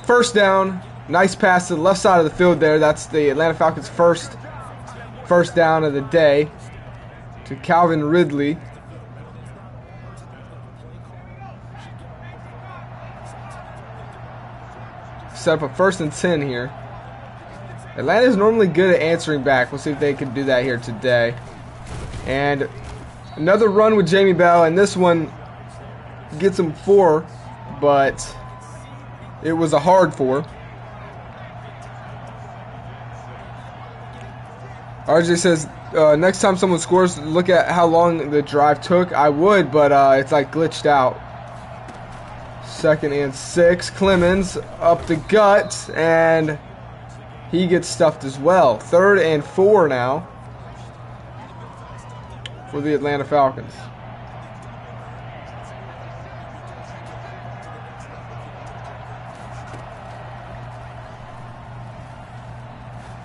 A: 1st down. Nice pass to the left side of the field there. That's the Atlanta Falcons' first down of the day to Calvin Ridley. Set up a 1st and 10 here. Atlanta is normally good at answering back. We'll see if they can do that here today. And another run with Jamie Bell, and this one gets him 4, but it was a hard 4. RJ says, next time someone scores, look at how long the drive took. I would, but it's like glitched out. 2nd and 6. Clemens up the gut, and he gets stuffed as well. 3rd and 4 now for the Atlanta Falcons.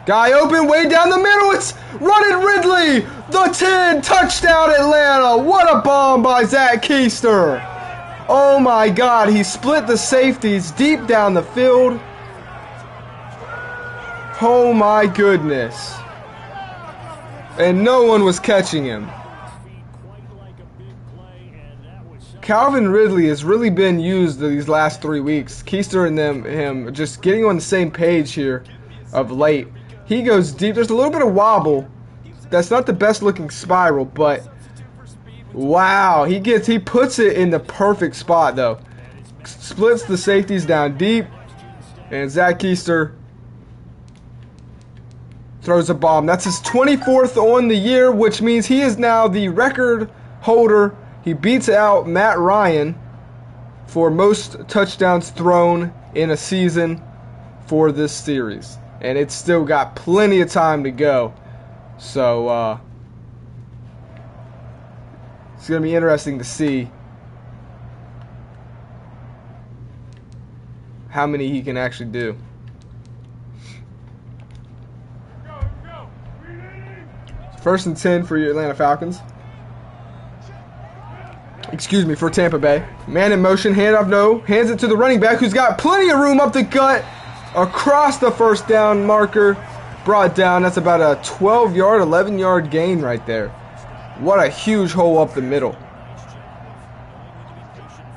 A: Guy open, way down the middle. It's running Ridley. The 10, touchdown Atlanta. What a bomb by Zach Keister. Oh my God, he split the safeties deep down the field. Oh my goodness. And no one was catching him. Calvin Ridley has really been used these last 3 weeks. Keister and him just getting on the same page here of late. He goes deep. There's a little bit of wobble. That's not the best looking spiral, but wow, he puts it in the perfect spot though. Splits the safeties down deep, and Zach Keister throws a bomb. That's his 24th on the year, which means he is now the record holder. He beats out Matt Ryan for most touchdowns thrown in a season for this series. And it's still got plenty of time to go. So, it's going to be interesting to see how many he can actually do. First and 10 for your Atlanta Falcons. Excuse me, for Tampa Bay. Man in motion, handoff, no. Hands it to the running back who's got plenty of room up the gut. Across the first down marker. Brought down. That's about a 12-yard, 11-yard gain right there. What a huge hole up the middle.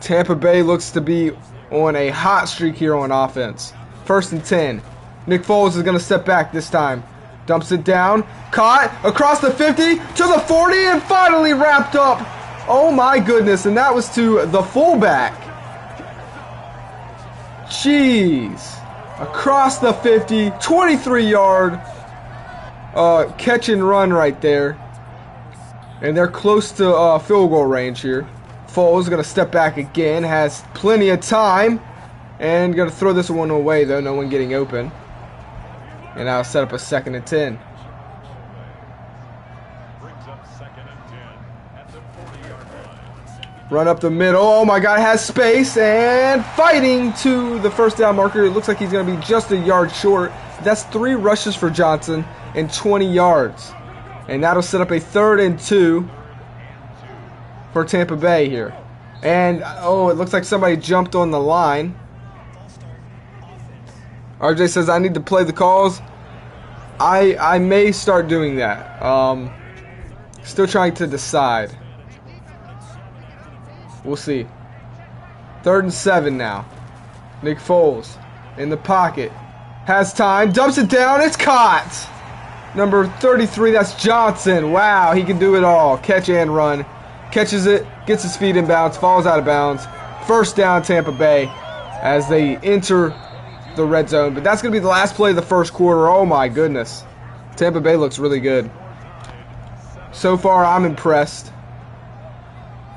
A: Tampa Bay looks to be on a hot streak here on offense. First and 10. Nick Foles is going to step back this time. Dumps it down. Caught. Across the 50 to the 40 and finally wrapped up. Oh my goodness, and that was to the fullback. Jeez. Across the 50, 23-yard catch and run right there. And they're close to field goal range here. Foles is going to step back again, has plenty of time. And going to throw this one away though, no one getting open. And now set up a 2nd and 10. Run up the middle. Oh my God, has space and fighting to the first down marker. It looks like he's going to be just a yard short. That's 3 rushes for Johnson and 20 yards. And that'll set up a 3rd and 2 for Tampa Bay here. And oh, it looks like somebody jumped on the line. RJ says I need to play the calls. I may start doing that. Still trying to decide. We'll see. 3rd and 7 now. Nick Foles in the pocket. Has time. Dumps it down. It's caught. Number 33, that's Johnson. Wow, he can do it all. Catch and run. Catches it. Gets his feet in bounds. Falls out of bounds. First down Tampa Bay as they enter the red zone. But that's going to be the last play of the first quarter. Oh my goodness. Tampa Bay looks really good. So far, I'm impressed.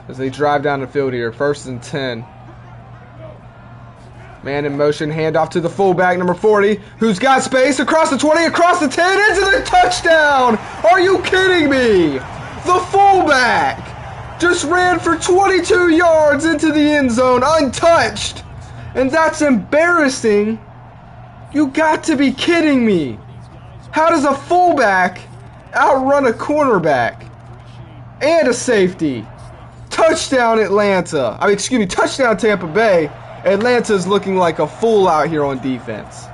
A: As they drive down the field here. 1st and 10. Man in motion. Handoff to the fullback, number 40. Who's got space across the 20, across the 10, into the touchdown. Are you kidding me? The fullback just ran for 22 yards into the end zone untouched. And that's embarrassing. You got to be kidding me. How does a fullback outrun a cornerback and a safety? Touchdown Atlanta. Touchdown Tampa Bay. Atlanta's looking like a fool out here on defense.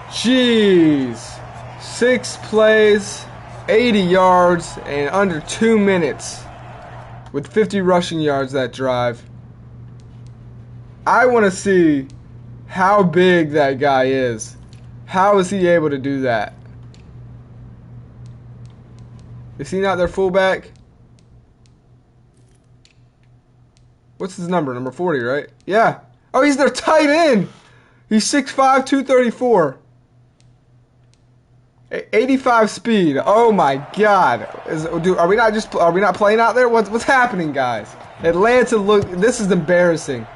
A: Jeez. 6 plays, 80 yards, and under 2 minutes. With 50 rushing yards that drive. I want to see how big that guy is. How is he able to do that? Is he not their fullback? What's his number? Number 40, right? Yeah. Oh, he's their tight end. He's 6'5", 234. 85 speed. Oh my God. Are we not playing out there? What's happening, guys? Atlanta this is embarrassing.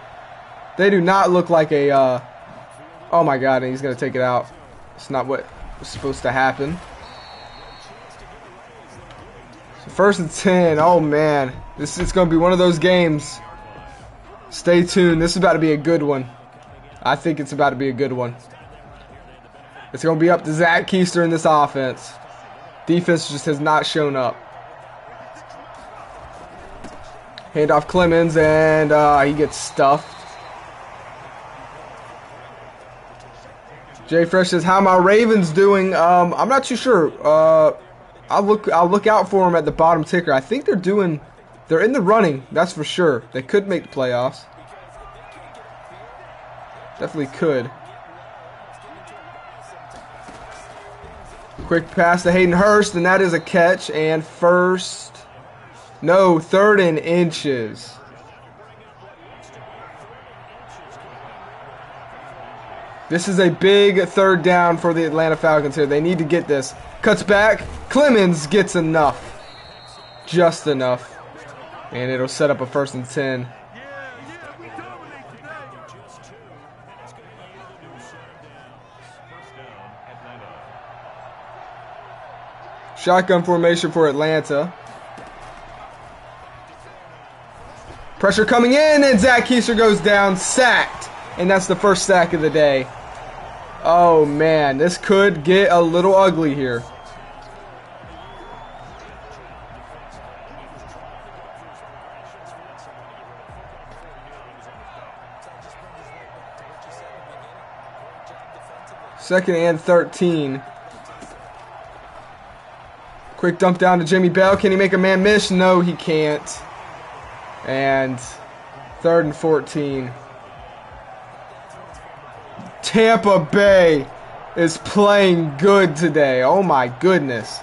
A: They do not look like a oh my God, and he's going to take it out. It's not what was supposed to happen. So 1st and 10. Oh man. This is going to be one of those games. Stay tuned. This is about to be a good one. I think it's about to be a good one. It's going to be up to Zach Keister in this offense. Defense just has not shown up. Handoff Clemens, and he gets stuffed. Jay Fresh says, "How my Ravens doing?" I'm not too sure. I'll look out for them at the bottom ticker. I think they're in the running. That's for sure. They could make the playoffs. Definitely could. Quick pass to Hayden Hurst, and that is a catch. And third and inches. This is a big third down for the Atlanta Falcons here. They need to get this. Cuts back. Clemens gets enough. Just enough. And it'll set up a 1st and 10. Shotgun formation for Atlanta. Pressure coming in, and Zach Keister goes down, sacked. And that's the first sack of the day. Oh man, this could get a little ugly here. Second and 13. Quick dump down to Jimmy Bell. Can he make a man miss? No, he can't. And 3rd and 14. Tampa Bay is playing good today. Oh my goodness.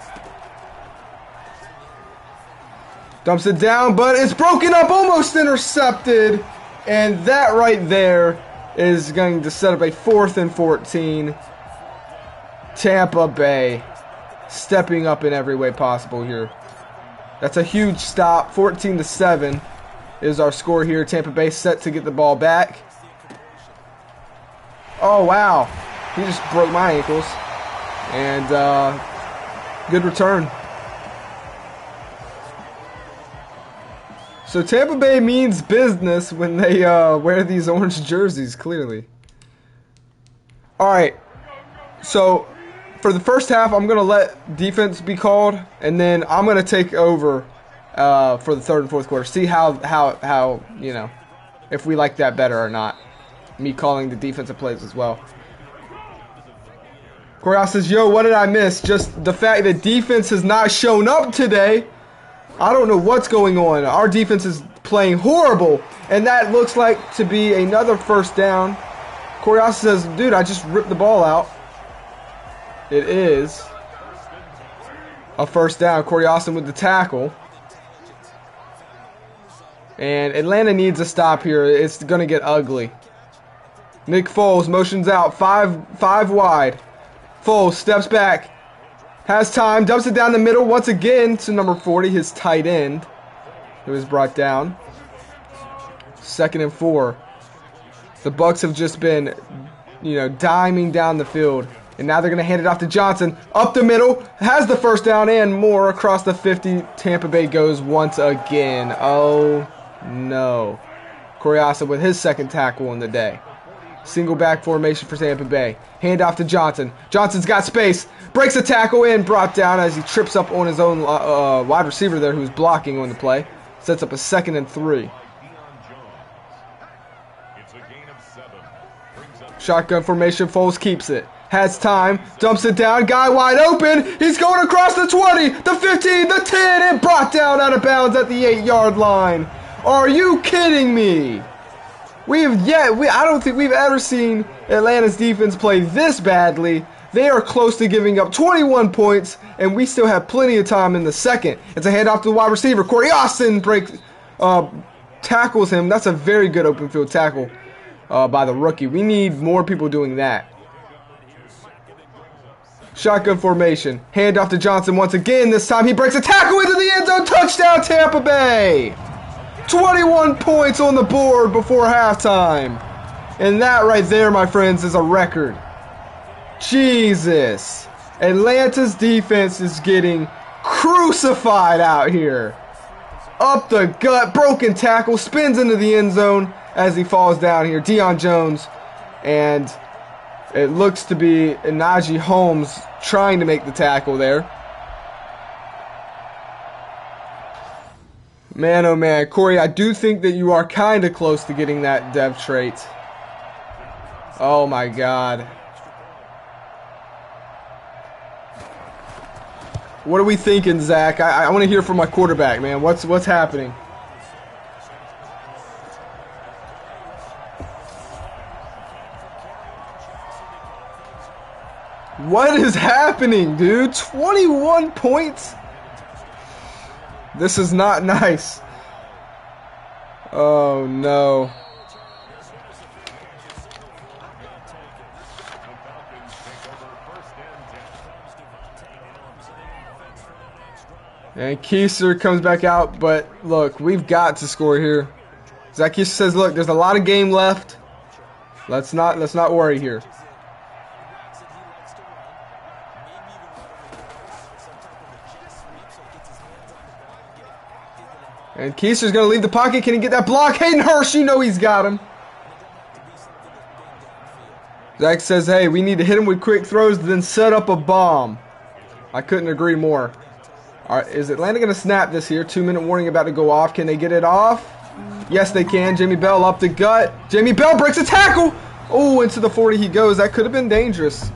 A: Dumps it down, but it's broken up, almost intercepted. And that right there is going to set up a 4th and 14. Tampa Bay stepping up in every way possible here. That's a huge stop. 14-7 is our score here. Tampa Bay set to get the ball back. Oh, wow. He just broke my ankles. And good return. So Tampa Bay means business when they wear these orange jerseys, clearly. All right. So for the first half, I'm going to let defense be called, and then I'm going to take over for the 3rd and 4th quarter. See how you know, if we like that better or not. Me calling the defensive plays as well. Corias says, "Yo, what did I miss? Just the fact that defense has not shown up today. I don't know what's going on. Our defense is playing horrible, and that looks like to be another 1st down." Corias says, "Dude, I just ripped the ball out." It is a 1st down. Coriason with the tackle. And Atlanta needs a stop here. It's going to get ugly. Nick Foles motions out, five wide. Foles steps back, has time, dumps it down the middle once again to number 40, his tight end. It was brought down. 2nd and 4. The Bucs have just been, diming down the field. And now they're going to hand it off to Johnson. Up the middle, has the 1st down and more across the 50. Tampa Bay goes once again. Oh, no. Coriasa with his 2nd tackle in the day. Single back formation for Tampa Bay. Hand off to Johnson. Johnson's got space. Breaks a tackle and brought down as he trips up on his own wide receiver there who's blocking on the play. Sets up a 2nd and 3. Shotgun formation. Foles keeps it. Has time. Dumps it down. Guy wide open. He's going across the 20, the 15, the 10, and brought down out of bounds at the 8-yard line. Are you kidding me? I don't think we've ever seen Atlanta's defense play this badly. They are close to giving up 21 points, and we still have plenty of time in the 2nd. It's a handoff to the wide receiver. Corey Austin tackles him. That's a very good open field tackle by the rookie. We need more people doing that. Shotgun formation. Handoff to Johnson once again. This time he breaks a tackle into the end zone. Touchdown, Tampa Bay! 21 points on the board before halftime. And that right there, my friends, is a record. Jesus. Atlanta's defense is getting crucified out here. Up the gut, broken tackle, spins into the end zone. as he falls down here. Deion Jones, and it looks to be Najee Holmes trying to make the tackle there. Man, oh man. Corey, I do think that you are kind of close to getting that dev trait. Oh my God. What are we thinking, Zach? I want to hear from my quarterback, man. What's happening? What is happening, dude? 21 points? This is not nice. Oh, no. And Keiser comes back out, but look, we've got to score here. Zach Keiser says, look, there's a lot of game left. Let's not worry here. And Keiser's going to leave the pocket. Can he get that block? Hayden Hurst, you know he's got him. Zach says, hey, we need to hit him with quick throws, then set up a bomb. I couldn't agree more. All right, is Atlanta going to snap this here? 2-minute warning about to go off. Can they get it off? Yes, they can. Jamie Bell up the gut. Jamie Bell breaks a tackle. Oh, into the 40 he goes. That could have been dangerous.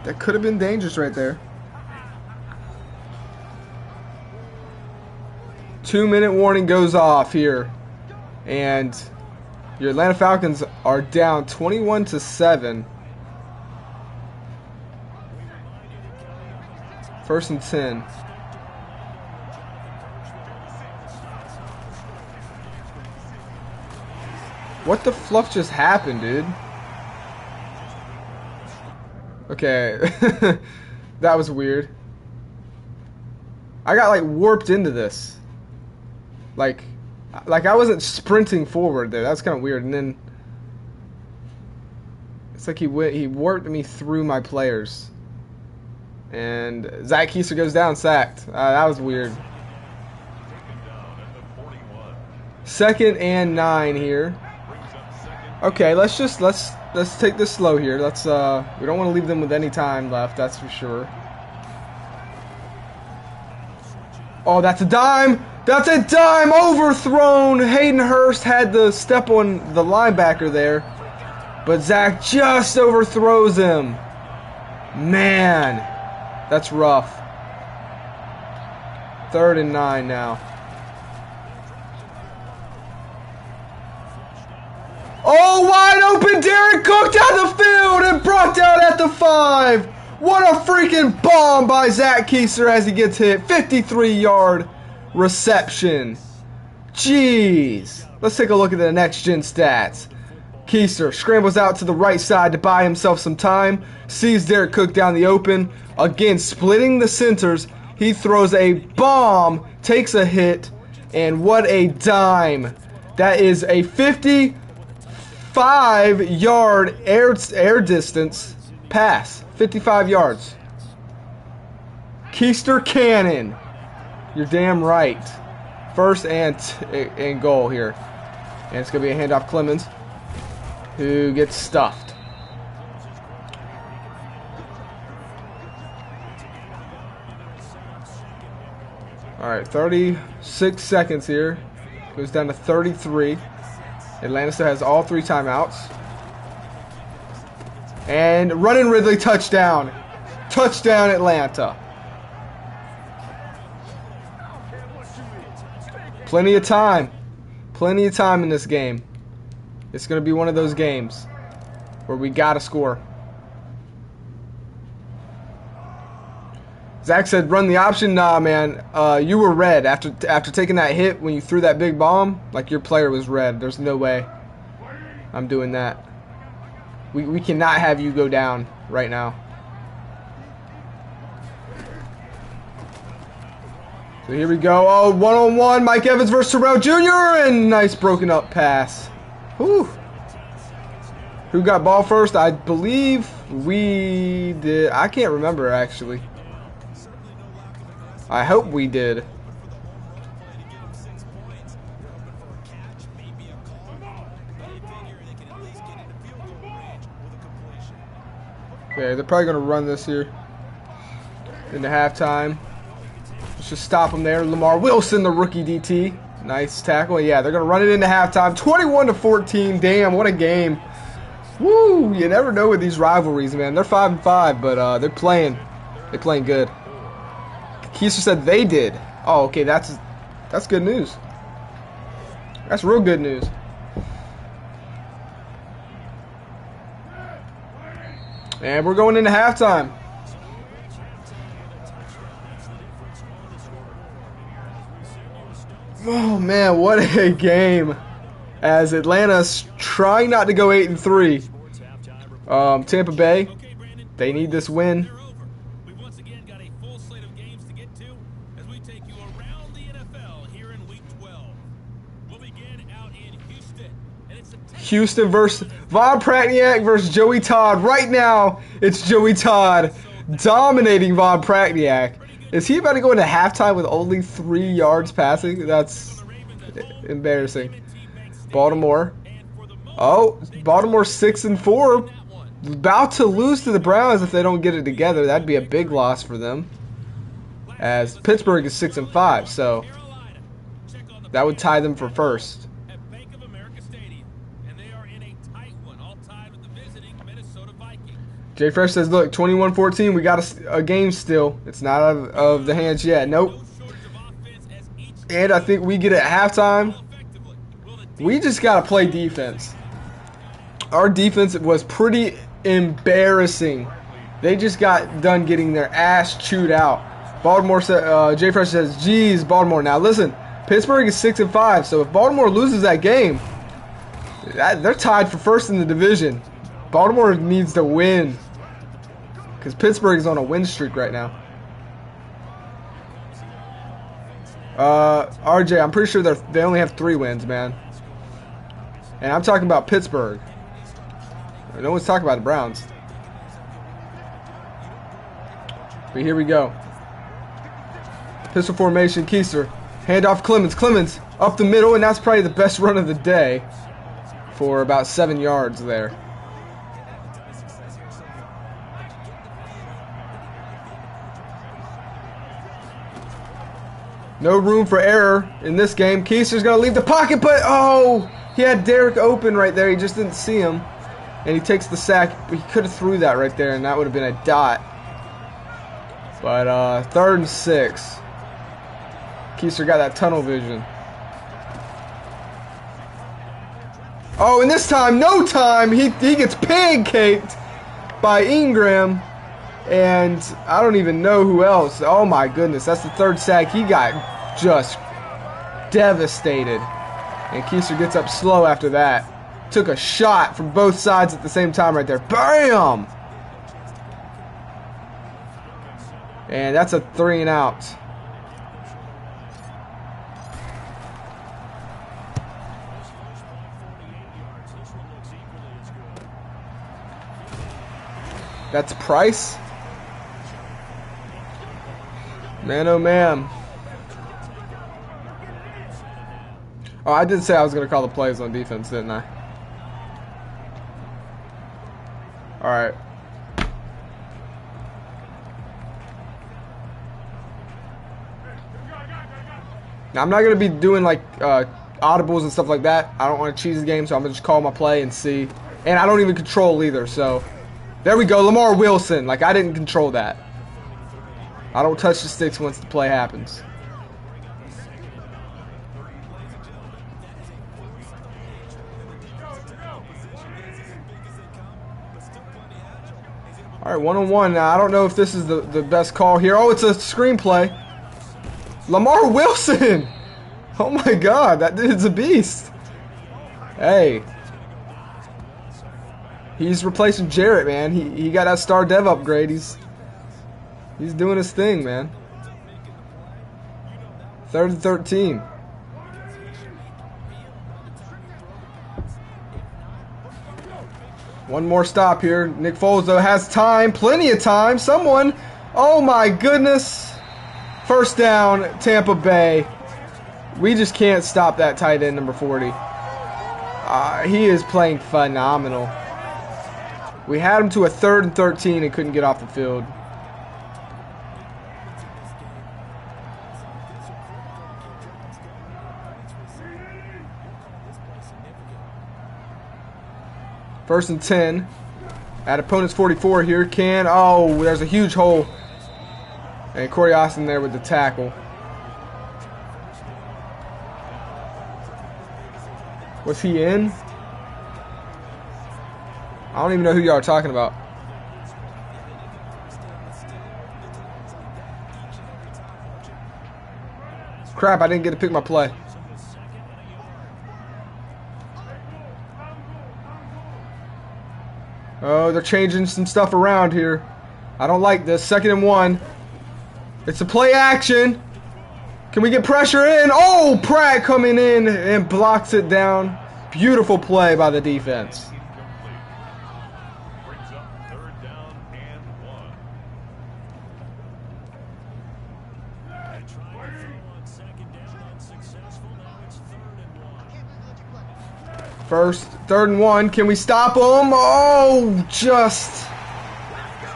A: That could have been dangerous right there. 2-minute warning goes off here. And your Atlanta Falcons are down 21-7. 1st and 10. What the fluff just happened, dude? Okay. That was weird. I got like warped into this. Like I wasn't sprinting forward there. That's kind of weird. And then it's like he warped me through my players. And Zach Keiser goes down, sacked. That was weird. 2nd and 9 here. Okay, let's take this slow here. We don't want to leave them with any time left, that's for sure. Oh, that's a dime. That's a dime overthrown. Hayden Hurst had to step on the linebacker there, but Zach just overthrows him. Man, that's rough. 3rd and 9 now. Oh, wide open Derek Cook down the field and brought down at the 5. What a freaking bomb by Zach Keiser as he gets hit. 53-yard reception. Jeez. Let's take a look at the next-gen stats. Keiser scrambles out to the right side to buy himself some time. Sees Derek Cook down the open. Again, splitting the centers. He throws a bomb, takes a hit, and what a dime. That is a 55-yard air distance pass. 55 yards. Keister Cannon. You're damn right. 1st and goal here. And it's going to be a handoff Clemens, who gets stuffed. All right, 36 seconds here. Goes down to 33. Atlanta still has all 3 timeouts. And running Ridley, touchdown. Touchdown, Atlanta. Plenty of time. Plenty of time in this game. It's going to be one of those games where we got to score. Zach said, run the option. Nah, man. You were red. After taking that hit when you threw that big bomb, like your player was red. There's no way I'm doing that. We cannot have you go down right now. So here we go. Oh, one-on-one. Mike Evans versus Terrell Jr. And nice broken up pass. Whew. Who got ball first? I believe we did. I can't remember, actually. I hope we did. Okay, they're probably going to run this here into halftime. Let's just stop them there. Lamar Wilson, the rookie DT. Nice tackle. Yeah, they're going to run it into halftime. 21-14. Damn, what a game. Woo! You never know with these rivalries, man. They're 5-5, but they're playing good. Keister said they did. Oh, okay, that's good news. That's real good news. And we're going into halftime. Oh man, what a game! As Atlanta's trying not to go 8-3. Tampa Bay, they need this win. Houston versus Von Pratniak versus Joey Todd. Right now, it's Joey Todd dominating Von Pratniak. Is he about to go into halftime with only 3 yards passing? That's embarrassing. Baltimore. Oh, Baltimore 6-4. About to lose to the Browns if they don't get it together. That'd be a big loss for them. As Pittsburgh is 6-5, so that would tie them for first. Jay Fresh says, look, 21-14, we got a game still. It's not out of the hands yet. Nope. And I think we get it at halftime. We just got to play defense. Our defense was pretty embarrassing. They just got done getting their ass chewed out. Baltimore said, Jay Fresh says, geez, Baltimore. Now listen, Pittsburgh is 6-5, so if Baltimore loses that game, they're tied for first in the division. Baltimore needs to win because Pittsburgh is on a win streak right now. RJ, I'm pretty sure they only have 3 wins, man. And I'm talking about Pittsburgh. No one's talking about the Browns. But here we go. Pistol formation, Keister. Handoff Clemens. Clemens up the middle, and that's probably the best run of the day for about 7 yards there. No room for error in this game. Keister's going to leave the pocket, but oh, he had Derek open right there. He just didn't see him. And he takes the sack. He could have threw that right there, and that would have been a dot. But 3rd and 6. Keister got that tunnel vision. Oh, and this time, no time. He gets pancaked by Ingram. And I don't even know who else. Oh my goodness, that's the 3rd sack. He got just devastated. And Keister gets up slow after that. Took a shot from both sides at the same time right there. Bam! And that's a 3 and out. That's Price. Man, oh man. Oh, I did say I was going to call the plays on defense, didn't I? Alright. Now, I'm not going to be doing like audibles and stuff like that. I don't want to cheese the game, so I'm going to just call my play and see. And I don't even control either, so. There we go, Lamar Wilson. Like, I didn't control that. I don't touch the sticks once the play happens. All right, 1-on-1. Now, I don't know if this is the best call here. Oh, it's a screenplay. Lamar Wilson. Oh, my God. That dude's a beast. Hey. He's replacing Jarrett, man. He got that star dev upgrade. He's doing his thing, man. 3rd and 13. One more stop here. Nick Foles, though, has time. Plenty of time. Someone. Oh, my goodness. First down, Tampa Bay. We just can't stop that tight end, number 40. He is playing phenomenal. We had them to a 3rd and 13 and couldn't get off the field. First and 10 at opponent's 44 here. Oh, there's a huge hole. And Corey Austin there with the tackle. Was he in? I don't even know who y'all are talking about. Crap, I didn't get to pick my play. Oh, they're changing some stuff around here. I don't like this. 2nd and 1. It's a play action. Can we get pressure in? Oh, Pratt coming in and blocks it down. Beautiful play by the defense. First, 3rd and 1. Can we stop them? Oh, just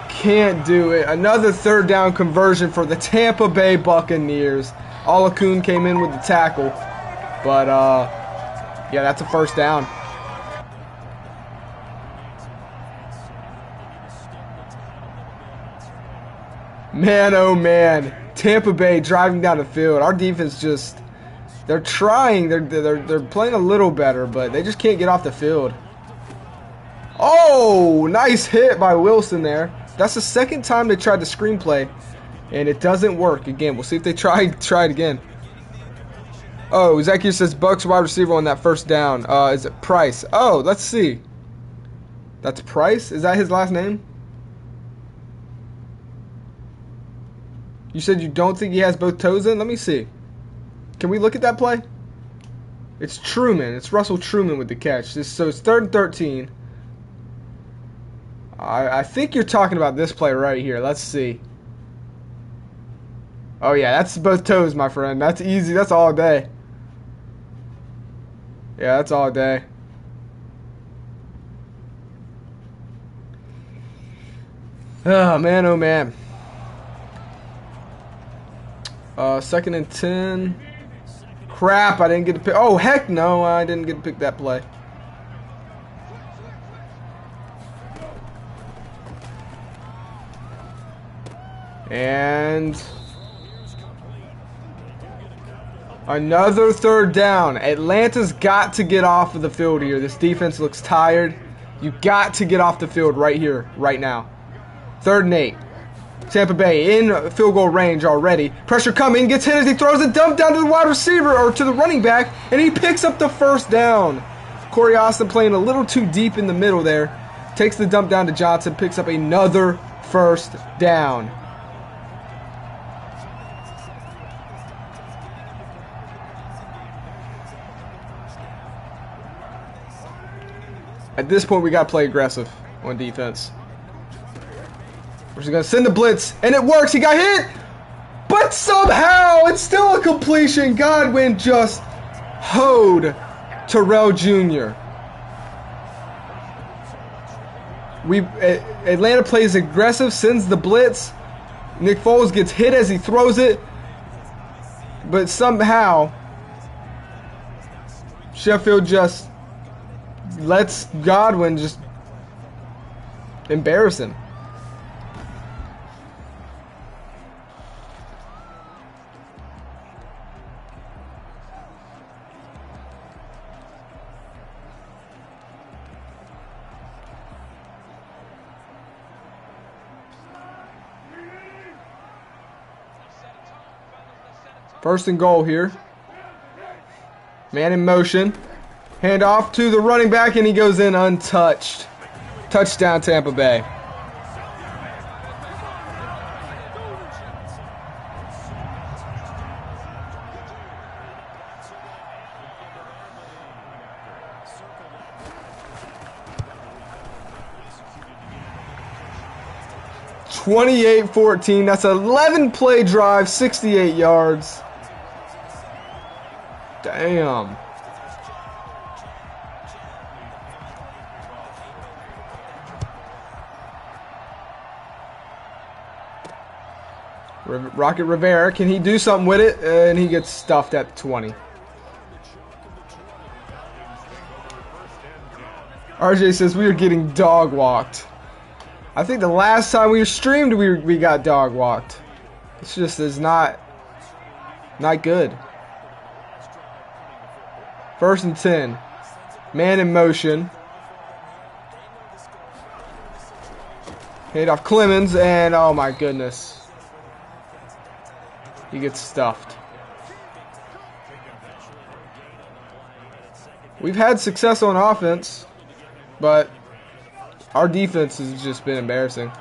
A: can't do it. Another 3rd down conversion for the Tampa Bay Buccaneers. Olakun came in with the tackle. But, yeah, that's a 1st down. Man, oh man. Tampa Bay driving down the field. Our defense just... They're trying. They're playing a little better, but they just can't get off the field. Oh, nice hit by Wilson there. That's the 2nd time they tried the screenplay, and it doesn't work. Again, we'll see if they try it again. Oh, Zacchaeus says Bucks wide receiver on that 1st down. Is it Price? Oh, let's see. That's Price? Is that his last name? You said you don't think he has both toes in? Let me see. Can we look at that play? It's Truman. It's Russell Truman with the catch. So it's 3rd and 13. I think you're talking about this play right here. Let's see. Oh, yeah. That's both toes, my friend. That's easy. That's all day. Yeah, that's all day. Oh, man. Oh, man. 2nd and 10. Crap, I didn't get to pick. Oh, heck no, I didn't get to pick that play. And another 3rd down. Atlanta's got to get off of the field here. This defense looks tired. You got to get off the field right here, right now. 3rd and 8. Tampa Bay in field goal range already. Pressure coming, gets hit as he throws a dump down to the wide receiver or to the running back, and he picks up the 1st down. Corey Austin playing a little too deep in the middle there. Takes the dump down to Johnson, picks up another 1st down. At this point, we got to play aggressive on defense. We're just going to send the blitz, and it works. He got hit, but somehow it's still a completion. Godwin just hoed Terrell Jr. Atlanta plays aggressive, sends the blitz. Nick Foles gets hit as he throws it, but somehow Sheffield just lets Godwin just embarrass him. First and goal here. Man in motion. Hand off to the running back, and he goes in untouched. Touchdown, Tampa Bay. (28-14). That's an 11-play drive, 68 yards. Damn. Rocket Rivera, can he do something with it? And he gets stuffed at 20. RJ says we are getting dog walked. I think the last time we streamed, we got dog walked. It's just is not good. 1st and 10. Man in motion. Hit off Clemens, and oh my goodness. He gets stuffed. We've had success on offense, but our defense has just been embarrassing.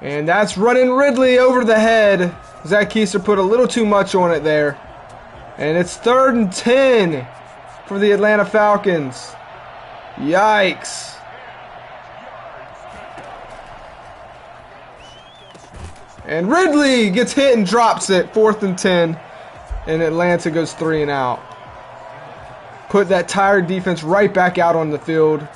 A: And that's running Ridley over the head. Zach Keiser put a little too much on it there. And it's 3rd and 10 for the Atlanta Falcons. Yikes. And Ridley gets hit and drops it. 4th and 10. And Atlanta goes 3 and out. Put that tired defense right back out on the field.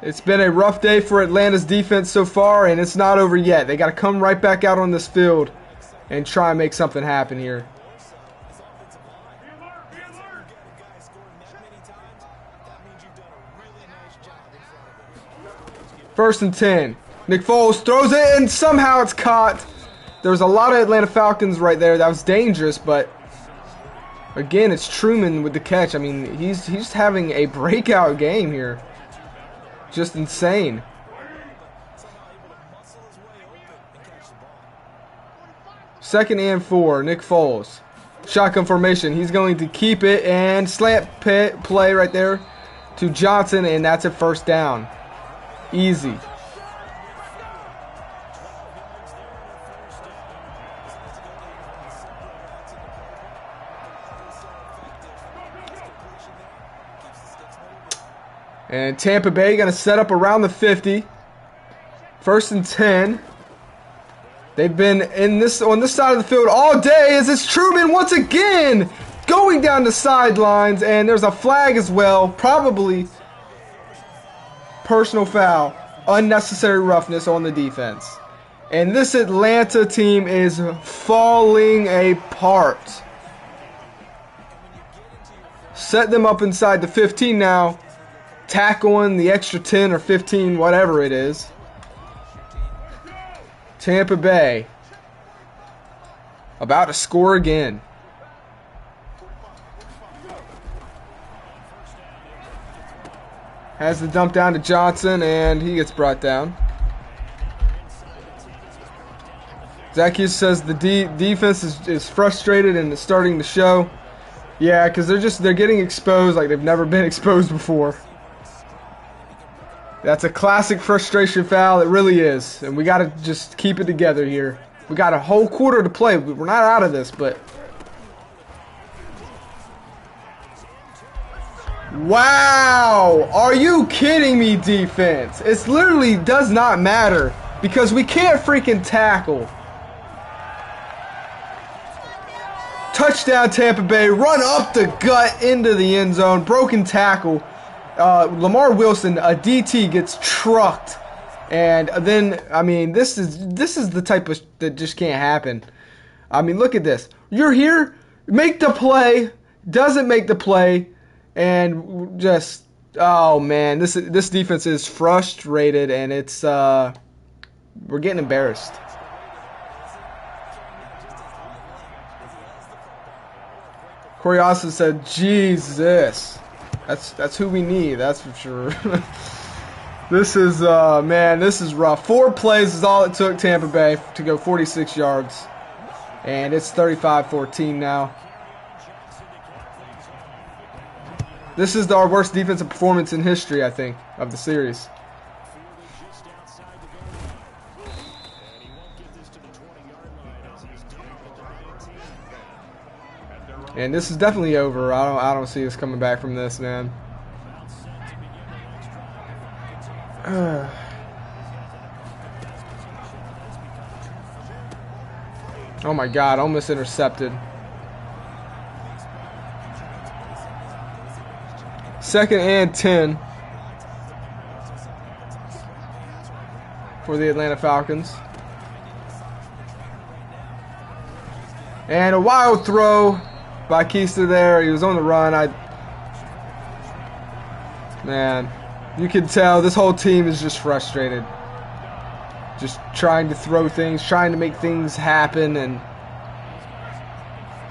A: It's been a rough day for Atlanta's defense so far, and it's not over yet. They got to come right back out on this field and try and make something happen here. First and 10. Nick Foles throws it, and somehow it's caught. There's a lot of Atlanta Falcons right there. That was dangerous, but again, it's Truman with the catch. I mean, he's having a breakout game here. Just insane. Second and 4, Nick Foles. Shotgun formation. He's going to keep it and slant play right there to Johnson, and that's a 1st down. Easy. And Tampa Bay going to set up around the 50. 1st and 10. They've been on this side of the field all day as it's Truman once again going down the sidelines, and there's a flag as well, probably personal foul, unnecessary roughness on the defense. And this Atlanta team is falling apart. Set them up inside the 15 now. Tackling the extra 10 or 15, whatever it is. Tampa Bay about to score again. Has the dump down to Johnson, and he gets brought down. Zacchaeus says the defense is frustrated and it's starting to show. Yeah, because they're getting exposed like they've never been exposed before. That's a classic frustration foul. It really is. And we got to just keep it together here. We got a whole quarter to play. We're not out of this, but... Wow! Are you kidding me, defense? It literally does not matter because we can't freaking tackle. Touchdown, Tampa Bay. Run up the gut into the end zone. Broken tackle. Lamar Wilson, a DT, gets trucked, and then I mean this is the type of that just can't happen. I mean, look at this. You're here, make the play, doesn't make the play, and just oh man, this defense is frustrated, and it's we're getting embarrassed. Corey Austin said, "Jesus." That's who we need, that's for sure. This is, man, this is rough. 4 plays is all it took Tampa Bay to go 46 yards. And it's 35-14 now. This is our worst defensive performance in history, I think, of the series. And this is definitely over. I don't see us coming back from this, man. Oh my God, almost intercepted. Second and 10 for the Atlanta Falcons. And a wild throw by Keister there. He was on the run. Man, you can tell this whole team is just frustrated. Just trying to throw things, trying to make things happen, and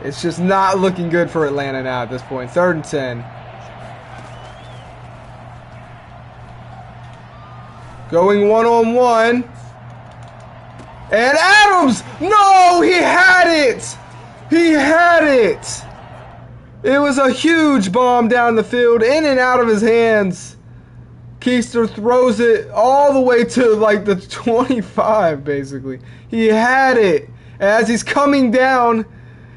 A: it's just not looking good for Atlanta now at this point. 3rd and 10. Going one-on-one. And Adams! No! He had it! He had it! It was a huge bomb down the field, in and out of his hands. Keister throws it all the way to like the 25, basically. He had it. As he's coming down,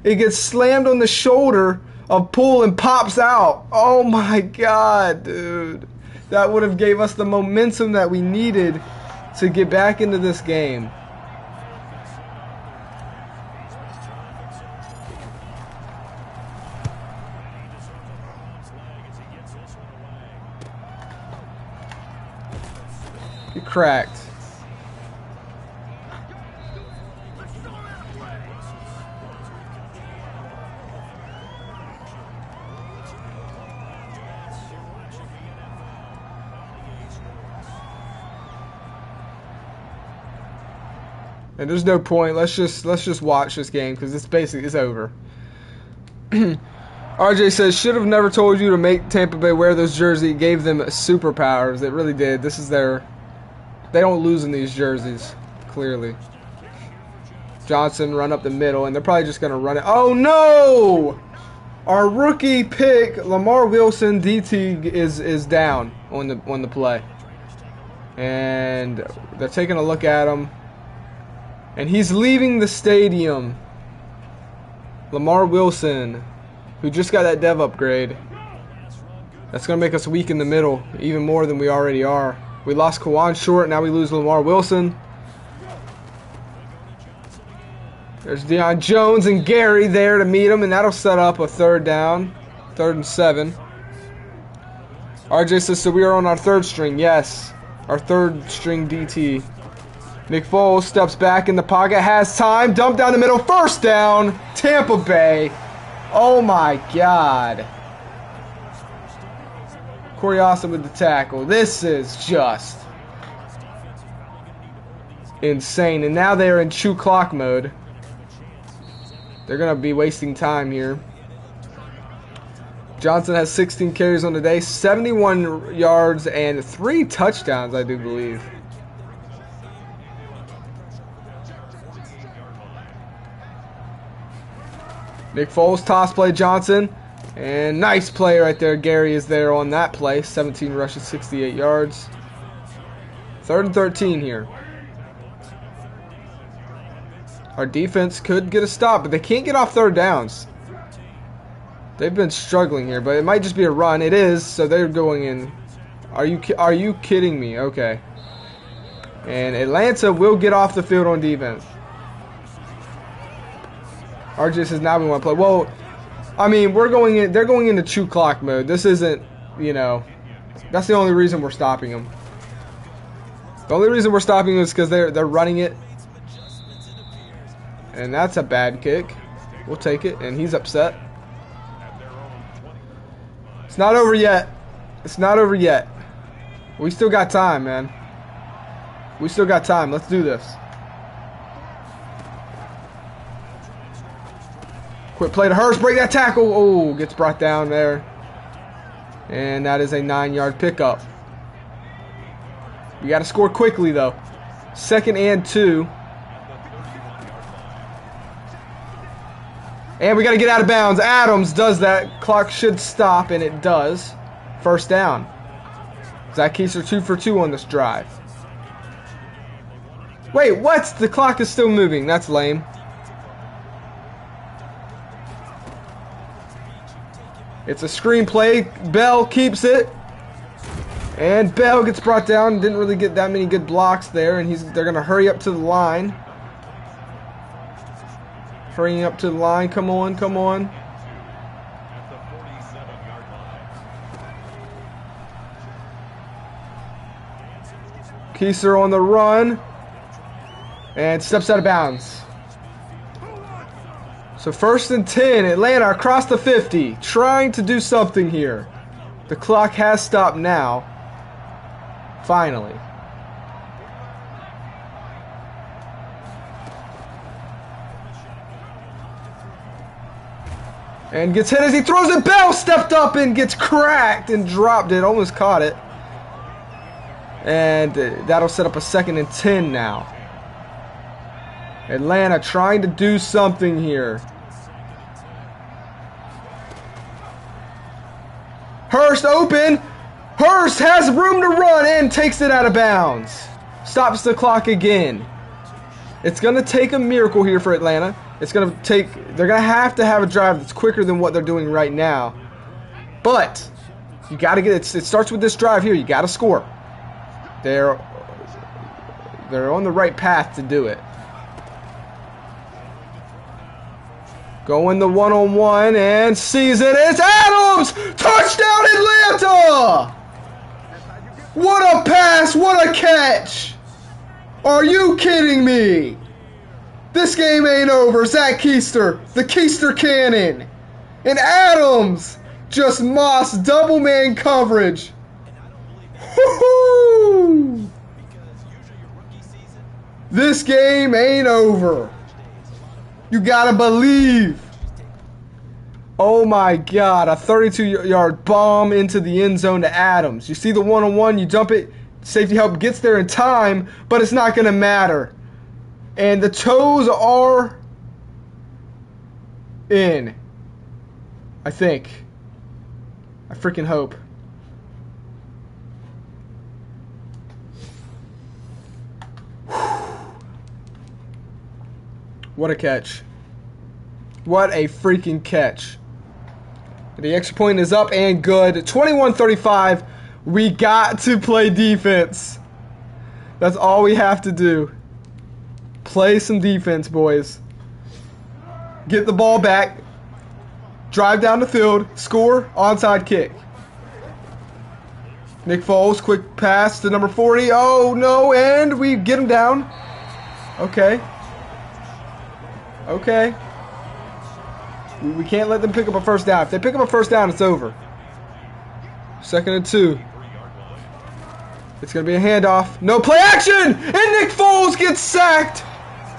A: it gets slammed on the shoulder of Poole and pops out. Oh my God, dude. That would have gave us the momentum that we needed to get back into this game. He cracked. And there's no point. Let's just watch this game because it's over. RJ says, should have never told you to make Tampa Bay wear those jerseys. It gave them superpowers. It really did. This is their... They don't lose in these jerseys, clearly. Johnson run up the middle, and they're probably just going to run it. Oh, no! Our rookie pick, Lamar Wilson, DT, is down on the play. And they're taking a look at him. And he's leaving the stadium. Lamar Wilson, who just got that dev upgrade. That's going to make us weak in the middle, even more than we already are. We lost Kawan Short, now we lose Lamar Wilson. There's Deion Jones and Gary there to meet him, and that'll set up a 3rd down. 3rd and 7. RJ says, so we are on our 3rd string. Yes, our 3rd string DT. Nick Foles steps back in the pocket, has time, dump down the middle, 1st down, Tampa Bay. Oh my God. Corey Austin with the tackle. This is just insane. And now they're in chew clock mode. They're going to be wasting time here. Johnson has 16 carries on the day, 71 yards, and 3 touchdowns, I do believe. Nick Foles, toss play, Johnson. And nice play right there. Gary is there on that play. 17 rushes, 68 yards. 3rd and 13 here. Our defense could get a stop, but they can't get off 3rd downs. They've been struggling here, but it might just be a run. It is, so they're going in. Are you kidding me? Okay. And Atlanta will get off the field on defense. RJ says now we want to play. Well, I mean, we're going in. They're going into chew clock mode. This isn't, you know, that's the only reason we're stopping them. The only reason we're stopping them is because they're running it, and that's a bad kick. We'll take it, and he's upset. It's not over yet. It's not over yet. We still got time, man. We still got time. Let's do this. Quick play to Hurst, break that tackle. Oh, gets brought down there. And that is a 9-yard pickup. We got to score quickly, though. 2nd and 2. And we got to get out of bounds. Adams does that. Clock should stop, and it does. 1st down. Zach Keister 2 for 2 on this drive. Wait, what? The clock is still moving. That's lame. It's a screenplay. Bell keeps it. And Bell gets brought down. Didn't really get that many good blocks there. And they're going to hurry up to the line. Hurrying up to the line. Come on, come on. Keister on the run. And steps out of bounds. So 1st and 10. Atlanta across the 50. Trying to do something here. The clock has stopped now. Finally. And gets hit as he throws it. Bell stepped up and gets cracked and dropped it. Almost caught it. And that'll set up a 2nd and 10 now. Atlanta trying to do something here. Hurst open. Hurst has room to run and takes it out of bounds. Stops the clock again. It's going to take a miracle here for Atlanta. It's going to take, they're going to have a drive that's quicker than what they're doing right now. But you got to get it. It starts with this drive here. You got to score. They're on the right path to do it. Going the one-on-one and sees it. It's Adams! Touchdown Atlanta! What a pass! What a catch! Are you kidding me? This game ain't over. Zach Keister, the Keister Cannon. And Adams just mossed double man coverage. Woo-hoo! This game ain't over. You gotta believe. Oh my God, a 32-yard bomb into the end zone to Adams. You see the one-on-one, you jump it, safety help gets there in time, but it's not gonna matter. And the toes are in. I think. I freaking hope. What a catch. What a freaking catch. The extra point is up and good. 21-35. We got to play defense. That's all we have to do. Play some defense, boys. Get the ball back. Drive down the field. Score. Onside kick. Nick Foles, quick pass to number 40. Oh, no, and we get him down. Okay. Okay. We can't let them pick up a first down. If they pick up a first down, it's over. 2nd and 2. It's going to be a handoff. No play action! And Nick Foles gets sacked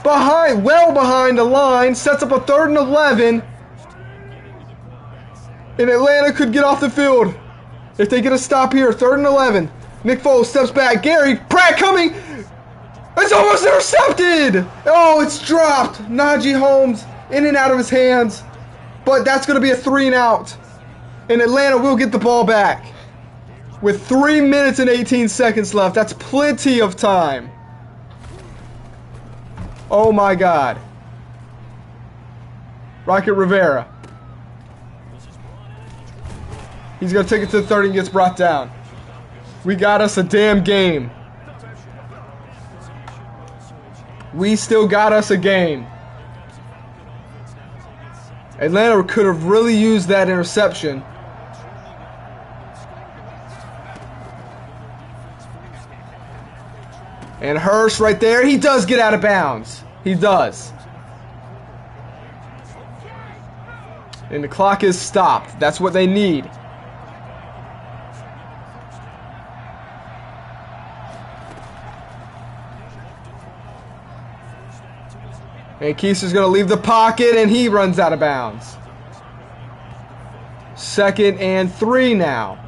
A: well behind the line. Sets up a 3rd and 11. And Atlanta could get off the field. If they get a stop here, 3rd and 11. Nick Foles steps back. Gary Pratt coming. It's almost intercepted. Oh, it's dropped. Najee Holmes in and out of his hands. But that's going to be a 3 and out. And Atlanta will get the ball back. With 3 minutes and 18 seconds left. That's plenty of time. Oh my God. Rocket Rivera. He's going to take it to the 30 and gets brought down. We got us a damn game. We still got us a game. Atlanta could have really used that interception. And Hurst right there, he does get out of bounds. He does. And the clock is stopped. That's what they need. And Keister's going to leave the pocket, and he runs out of bounds. 2nd and 3 now.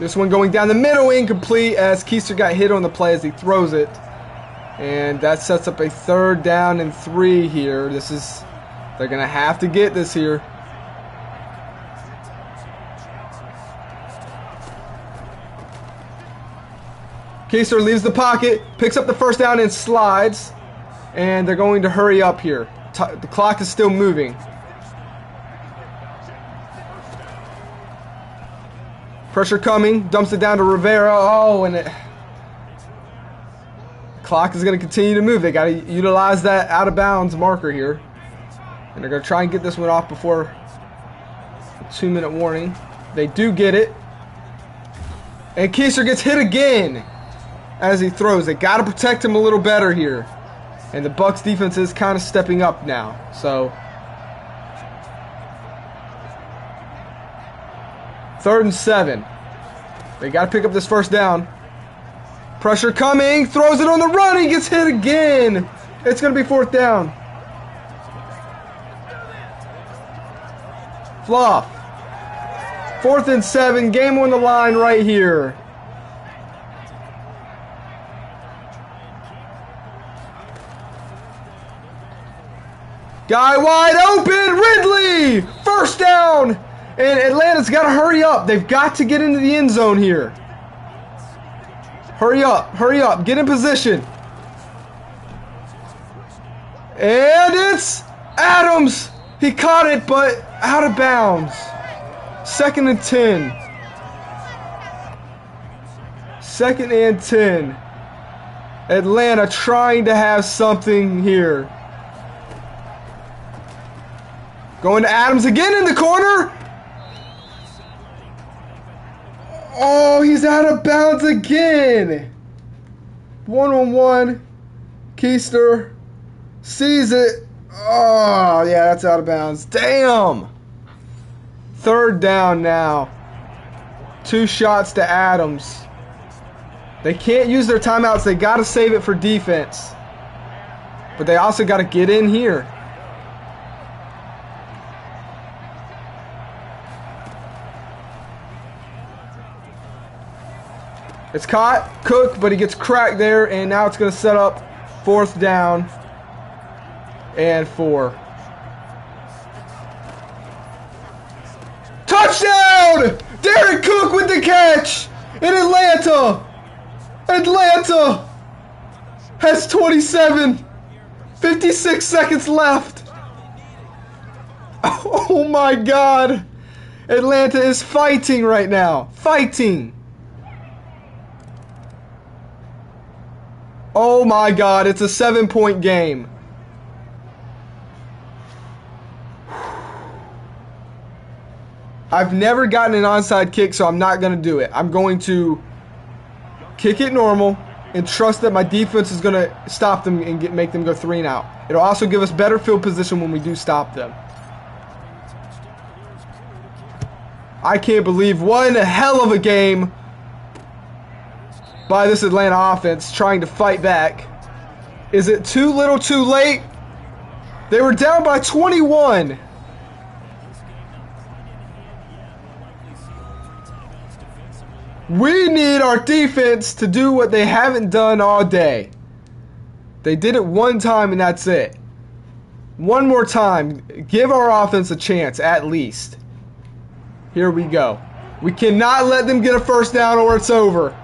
A: This one going down the middle, incomplete, as Keister got hit on the play as he throws it. And that sets up a 3rd down and 3 here. They're going to have to get this here. Keister leaves the pocket, picks up the first down and slides. And they're going to hurry up here. The clock is still moving. Pressure coming, dumps it down to Rivera. Oh, and clock is going to continue to move. They got to utilize that out of bounds marker here. And they're going to try and get this one off before a 2-minute warning. They do get it. And Keister gets hit again as he throws. They got to protect him a little better here. And the Bucs defense is kind of stepping up now. So 3rd and 7. They got to pick up this first down. Pressure coming. Throws it on the run. He gets hit again. It's going to be 4th down. Fluff. 4th and 7. Game on the line right here. Guy wide open. Ridley. First down. And Atlanta's got to hurry up. They've got to get into the end zone here. Hurry up. Hurry up. Get in position. And it's Adams. He caught it, but out of bounds. 2nd and 10. 2nd and 10. Atlanta trying to have something here. Going to Adams again in the corner. Oh, he's out of bounds again. 1-on-1. Keister sees it. Oh, yeah, that's out of bounds. Damn. 3rd down now. 2 shots to Adams. They can't use their timeouts. They got to save it for defense. But they also got to get in here. It's caught. Cook, but he gets cracked there, and now it's going to set up 4th down and 4. Touchdown! Derek Cook with the catch in Atlanta. Atlanta has 27. 56 seconds left. Oh my God. Atlanta is fighting right now. Fighting. Oh my God, it's a 7-point game. I've never gotten an onside kick, so I'm not going to do it. I'm going to kick it normal and trust that my defense is going to stop them and make them go 3 and out. It'll also give us better field position when we do stop them. I can't believe one hell of a game by this Atlanta offense trying to fight back. Is it too little too late? They were down by 21. We need our defense to do what they haven't done all day. They did it one time and that's it. One more time. Give our offense a chance at least. Here we go. We cannot let them get a first down or it's over.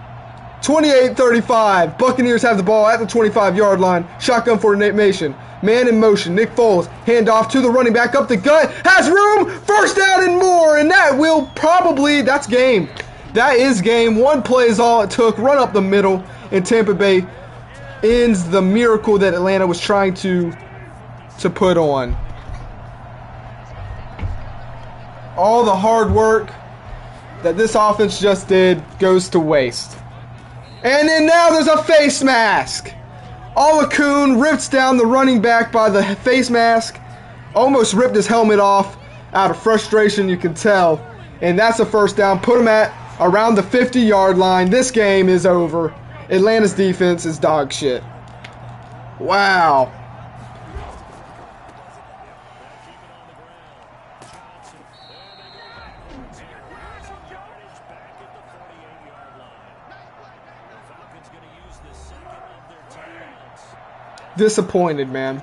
A: 28-35. Buccaneers have the ball at the 25-yard line. Shotgun formation. Man in motion. Nick Foles. Handoff to the running back up the gut. Has room. First down and more. And that will probably, that's game. That is game. 1 play is all it took. Run up the middle. And Tampa Bay ends the miracle that Atlanta was trying to put on. All the hard work that this offense just did goes to waste. And then now there's a face mask. Olacoon rips down the running back by the face mask. Almost ripped his helmet off out of frustration, you can tell. And that's a first down. Put him at around the 50-yard line. This game is over. Atlanta's defense is dog shit. Wow. Disappointed, man.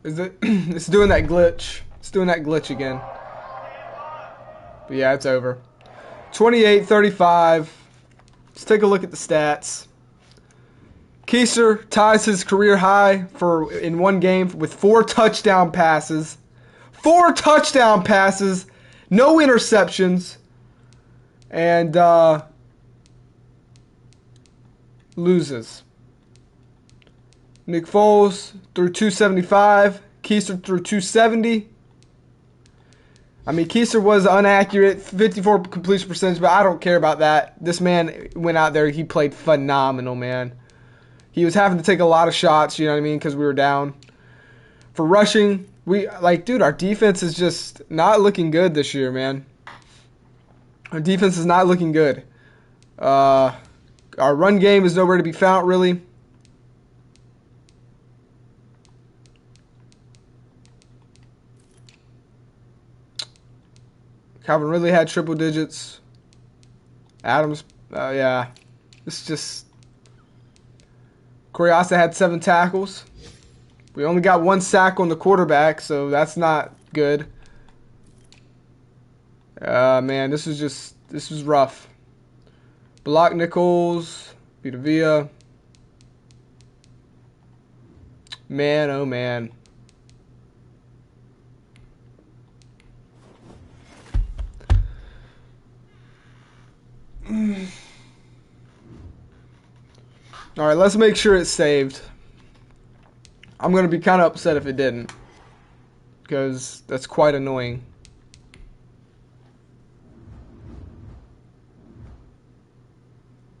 A: Is it? It's doing that glitch. It's doing that glitch again. But yeah, it's over. 28-35. Let's take a look at the stats. Keister ties his career high in one game with 4 touchdown passes. 4 touchdown passes. No interceptions. And loses. Nick Foles threw 275. Keister threw 270. I mean, Keister was inaccurate, 54 completion percentage, but I don't care about that. This man went out there. He played phenomenal, man. He was having to take a lot of shots, you know what I mean, because we were down. For rushing, dude, our defense is just not looking good this year, man. Our defense is not looking good. Our run game is nowhere to be found, really. Calvin Ridley had triple digits. Adams, yeah. It's just... Coriasa had 7 tackles. We only got 1 sack on the quarterback, so that's not good. Man, this was rough. Block Nichols, Vita Villa. Man, oh man. All right, let's make sure it's saved. I'm going to be kind of upset if it didn't, because that's quite annoying.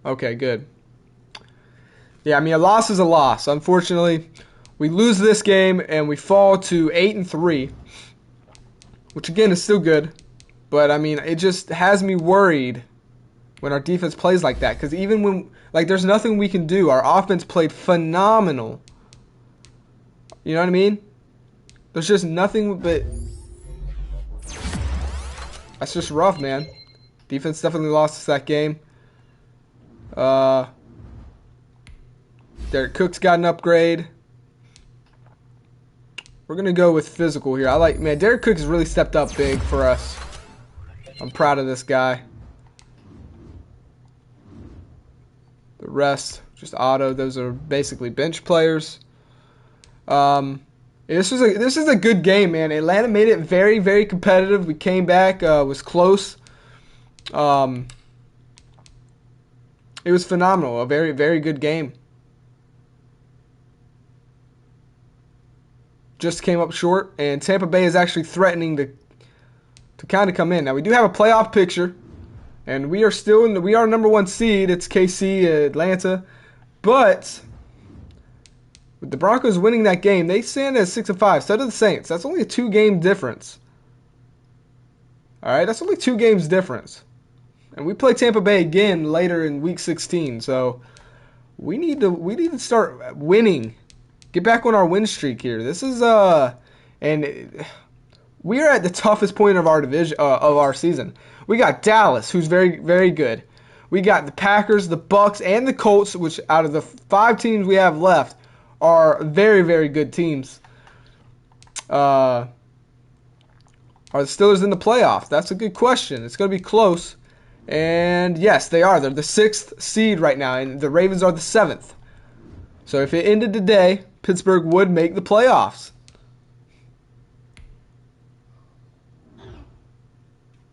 A: Okay, good. Yeah, I mean, a loss is a loss. Unfortunately, we lose this game and we fall to 8-3, which again is still good, but I mean, it just has me worried when our defense plays like that, because even when, there's nothing we can do. Our offense played phenomenal. You know what I mean? There's just nothing but... That's just rough, man. Defense definitely lost us that game. Derek Cook's got an upgrade. We're going to go with physical here. Man, Derek Cook has really stepped up big for us. I'm proud of this guy. The rest, just auto. Those are basically bench players. This is a good game, man. Atlanta made it very, very competitive. We came back, was close. It was phenomenal. A very, very good game. Just came up short, and Tampa Bay is actually threatening to kind of come in. Now we do have a playoff picture. And we are still we are number 1 seed. It's KC, Atlanta. But with the Broncos winning that game, they stand at 6-5. So do the Saints. That's only a 2-game difference. All right, that's only 2 games difference. And we play Tampa Bay again later in week 16. So we need to start winning. Get back on our win streak here. This is and we are at the toughest point of our division of our season. We got Dallas, who's very, very good. We got the Packers, the Bucks, and the Colts, which out of the 5 teams we have left are very, very good teams. Are the Steelers in the playoffs? That's a good question. It's going to be close. And yes, they are. They're the 6th seed right now, and the Ravens are the 7th. So if it ended today, Pittsburgh would make the playoffs.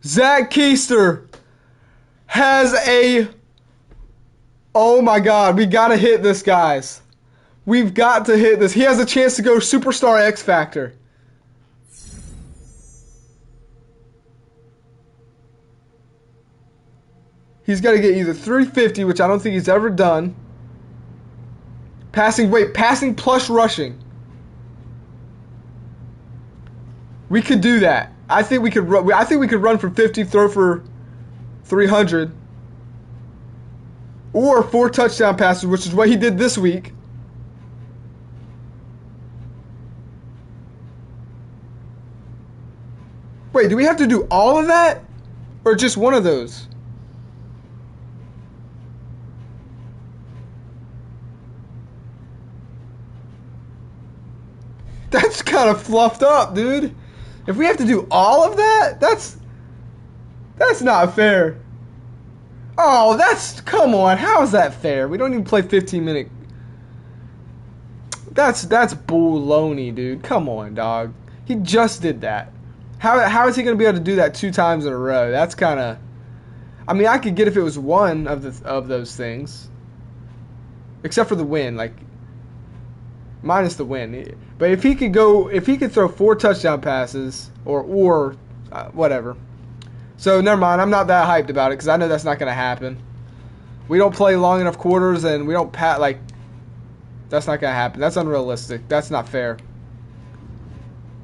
A: Zach Keister has a... Oh my God, we got to hit this, guys. We've got to hit this. He has a chance to go Superstar X Factor. He's got to get either 350, which I don't think he's ever done. Passing plus rushing. We could do that. I think we could run for 50, throw for 300, or 4 touchdown passes, which is what he did this week. Wait, do we have to do all of that? Or just one of those? That's kind of fluffed up, dude. If we have to do all of that, that's not fair. Oh, come on. How is that fair? We don't even play 15-minute. That's baloney, dude. Come on, dog. He just did that. How is he going to be able to do that 2 times in a row? That's kind of. I mean, I could get if it was one of those things, except for the win, like minus the win. But if he could throw 4 touchdown passes or whatever. So never mind. I'm not that hyped about it because I know that's not going to happen. We don't play long enough quarters and we don't like. That's not going to happen. That's unrealistic. That's not fair.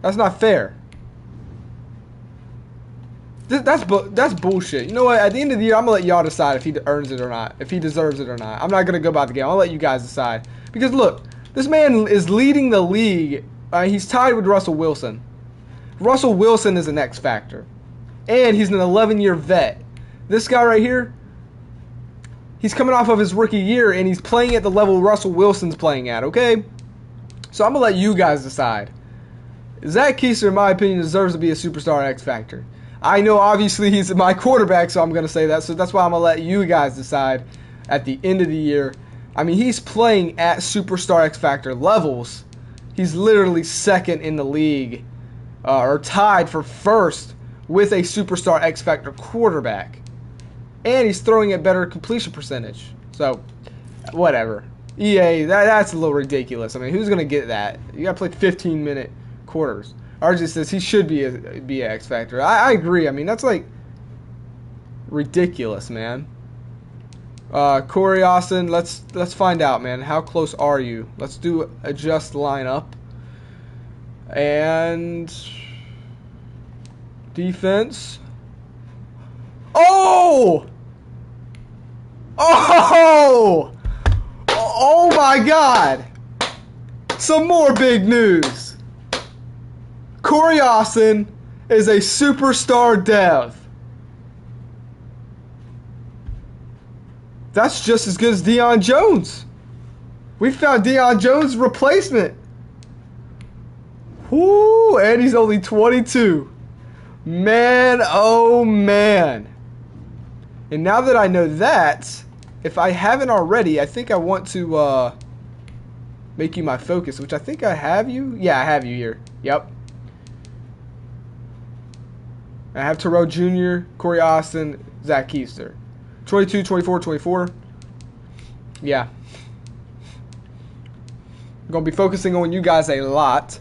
A: That's not fair. That's bullshit. You know what? At the end of the year, I'm going to let y'all decide if he earns it or not. If he deserves it or not. I'm not going to go about the game. I'll let you guys decide. Because, look, this man is leading the league. He's tied with Russell Wilson. Russell Wilson is an X factor. And he's an 11-year vet. This guy right here, he's coming off of his rookie year, and he's playing at the level Russell Wilson's playing at, okay? So I'm going to let you guys decide. Zach Keister, in my opinion, deserves to be a superstar X factor. I know, obviously, he's my quarterback, so I'm going to say that. So that's why I'm going to let you guys decide at the end of the year. I mean, he's playing at superstar X Factor levels. He's literally second in the league, or tied for first with a superstar X Factor quarterback. And he's throwing at better completion percentage. So, whatever. EA, that's a little ridiculous. I mean, who's going to get that? You got to play 15-minute quarters. RJ says he should be an X Factor. I agree. I mean, that's like ridiculous, man. Corey Austin, let's find out, man. How close are you? Let's do adjust lineup. And defense. Oh! Oh! Oh my God! Some more big news. Corey Austin is a superstar dev. That's just as good as Deion Jones. We found Deion Jones' replacement. Whoo, and he's only 22. Man, oh man. And now that I know that, if I haven't already, I think I want to make you my focus, which I think I have you. Yeah, I have you here. Yep. I have Terrell Jr., Corey Austin, Zach Keister. 22, 24, 24. Yeah. I'm going to be focusing on you guys a lot.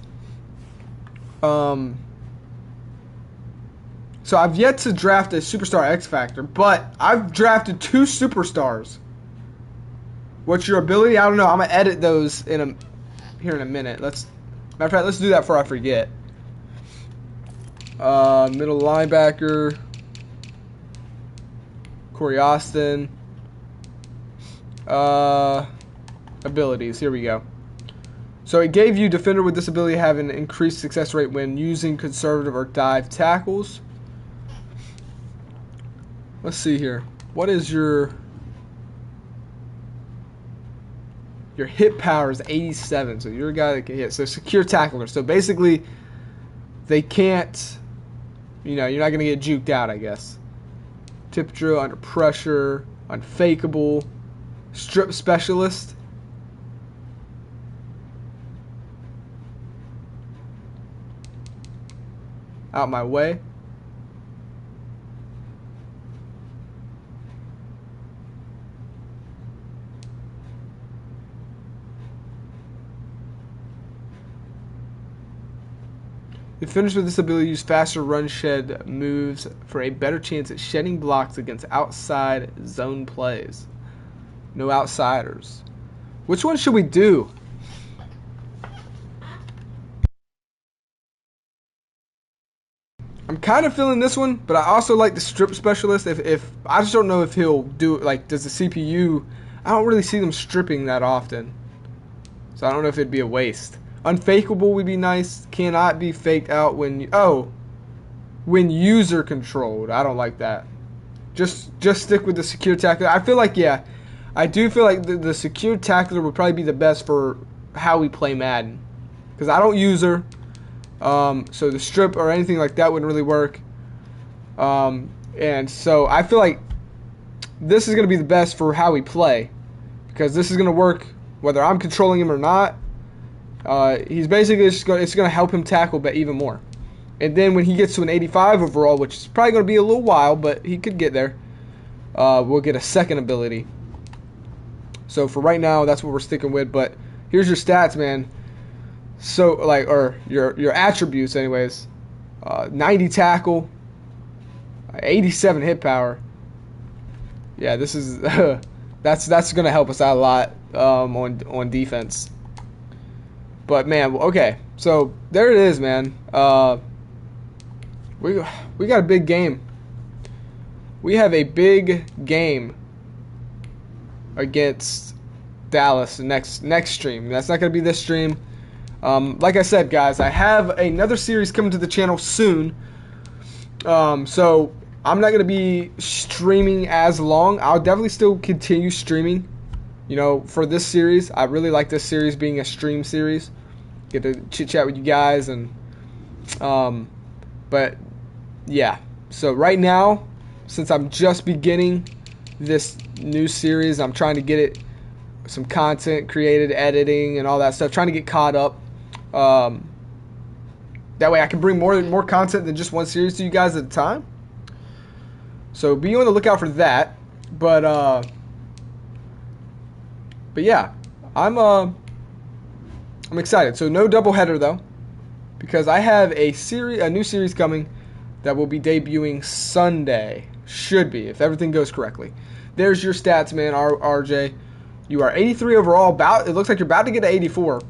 A: So I've yet to draft a superstar X Factor, but I've drafted 2 superstars. What's your ability? I don't know. I'm going to edit those here in a minute. Matter of fact, let's do that before I forget. Middle linebacker, Corey Austin. Abilities, here we go. So it gave you defender with this ability have an increased success rate when using conservative or dive tackles. Let's see here. What is your hit power is 87, so you're a guy that can hit. So secure tackler. So basically, they can't, you're not going to get juked out, I guess. Tip drill, under pressure, unfakeable, strip specialist. Out my way. If finished with this ability, use faster run shed moves for a better chance at shedding blocks against outside zone plays. No outsiders. Which one should we do? I'm kind of feeling this one, but I also like the strip specialist. If I just don't know if he'll do it, like, does the CPU, I don't really see them stripping that often. So I don't know if it'd be a waste. Unfakeable would be nice. Cannot be faked out when, when user controlled. I don't like that. Just stick with the secure tackler. I feel like, yeah, I do feel like the secure tackler would probably be the best for how we play Madden. Because I don't user. So the strip or anything like that wouldn't really work. And so I feel like this is going to be the best for how we play, because this is going to work whether I'm controlling him or not. He's basically just going to help him tackle but even more. And then when he gets to an 85 overall, which is probably going to be a little while, but he could get there, we'll get a second ability. So for right now, that's what we're sticking with. But here's your stats, man. So, like, or your attributes, anyways. 90 tackle, 87 hit power. Yeah, this is that's gonna help us out a lot on defense. But man, okay, so there it is, man. We got a big game. We have a big game against Dallas next stream. That's not gonna be this stream. Like I said, guys, I have another series coming to the channel soon. So I'm not going to be streaming as long. I'll definitely still continue streaming, for this series. I really like this series being a stream series. Get to chit-chat with you guys. But, yeah. So right now, since I'm just beginning this new series, I'm trying to get it some content created, editing, and all that stuff. Trying to get caught up. That way I can bring more content than just one series to you guys at a time. So be on the lookout for that. But yeah, I'm excited. So no doubleheader though, because I have a new series coming that will be debuting Sunday. Should be, if everything goes correctly. There's your stats, man, RJ. You are 83 overall. It looks like you're about to get to 84.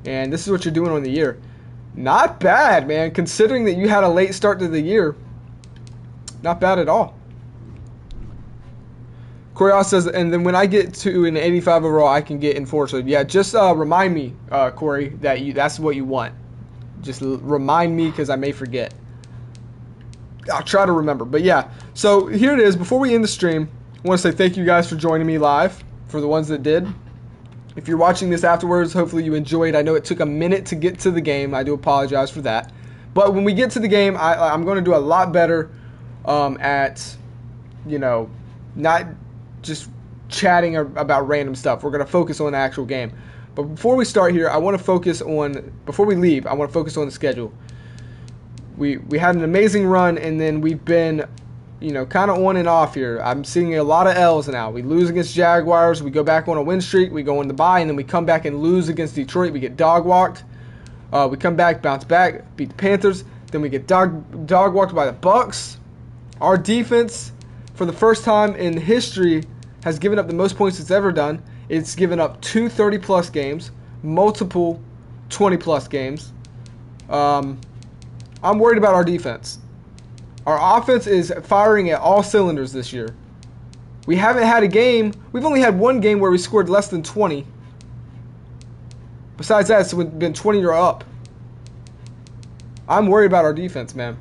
A: And this is what you're doing on the year. Not bad, man, considering that you had a late start to the year. Not bad at all. Corey says, and then when I get to an 85 overall, I can get enforcer. Yeah, just remind me, Corey, that's what you want. Just remind me, because I may forget. I'll try to remember. But yeah, so here it is. Before we end the stream, I want to say thank you guys for joining me live, for the ones that did. If you're watching this afterwards, hopefully you enjoyed. I know it took a minute to get to the game. I do apologize for that. But when we get to the game, I'm going to do a lot better at, not just chatting about random stuff. We're going to focus on the actual game. But before we start here, before we leave, I want to focus on the schedule. We had an amazing run, and then we've been kind of on and off here. I'm seeing a lot of L's now. We lose against Jaguars. We go back on a win streak. We go on the bye, and then we come back and lose against Detroit. We get dog walked. We come back, bounce back, beat the Panthers. Then we get dog walked by the Bucks. Our defense, for the first time in history, has given up the most points it's ever done. It's given up 2 30-plus games, multiple 20-plus games. I'm worried about our defense. Our offense is firing at all cylinders this year. We haven't had a game. We've only had one game where we scored less than 20. Besides that, it's been 20 or up. I'm worried about our defense, man.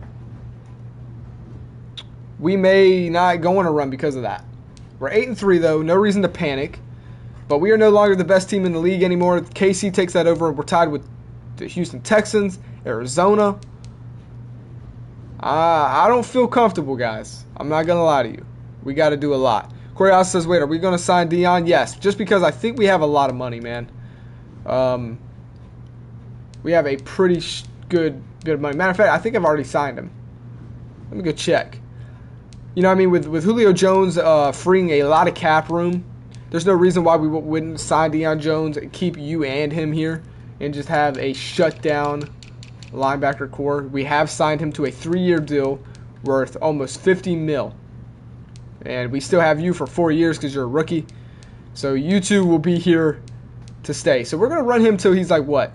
A: We may not go on a run because of that. We're 8-3, though. No reason to panic. But we are no longer the best team in the league anymore. KC takes that over. We're tied with the Houston Texans, Arizona. I don't feel comfortable, guys. I'm not going to lie to you. We got to do a lot. Corey House says, wait, are we going to sign Dion? Yes, just because I think we have a lot of money, man. We have a pretty good bit of money. Matter of fact, I think I've already signed him. Let me go check. You know what I mean? With Julio Jones freeing a lot of cap room, there's no reason why we wouldn't sign Deion Jones and keep you and him here and just have a shutdown linebacker core. We have signed him to a 3-year deal worth almost $50 million. And we still have you for 4 years because you're a rookie. So you two will be here to stay. So we're going to run him till he's like, what?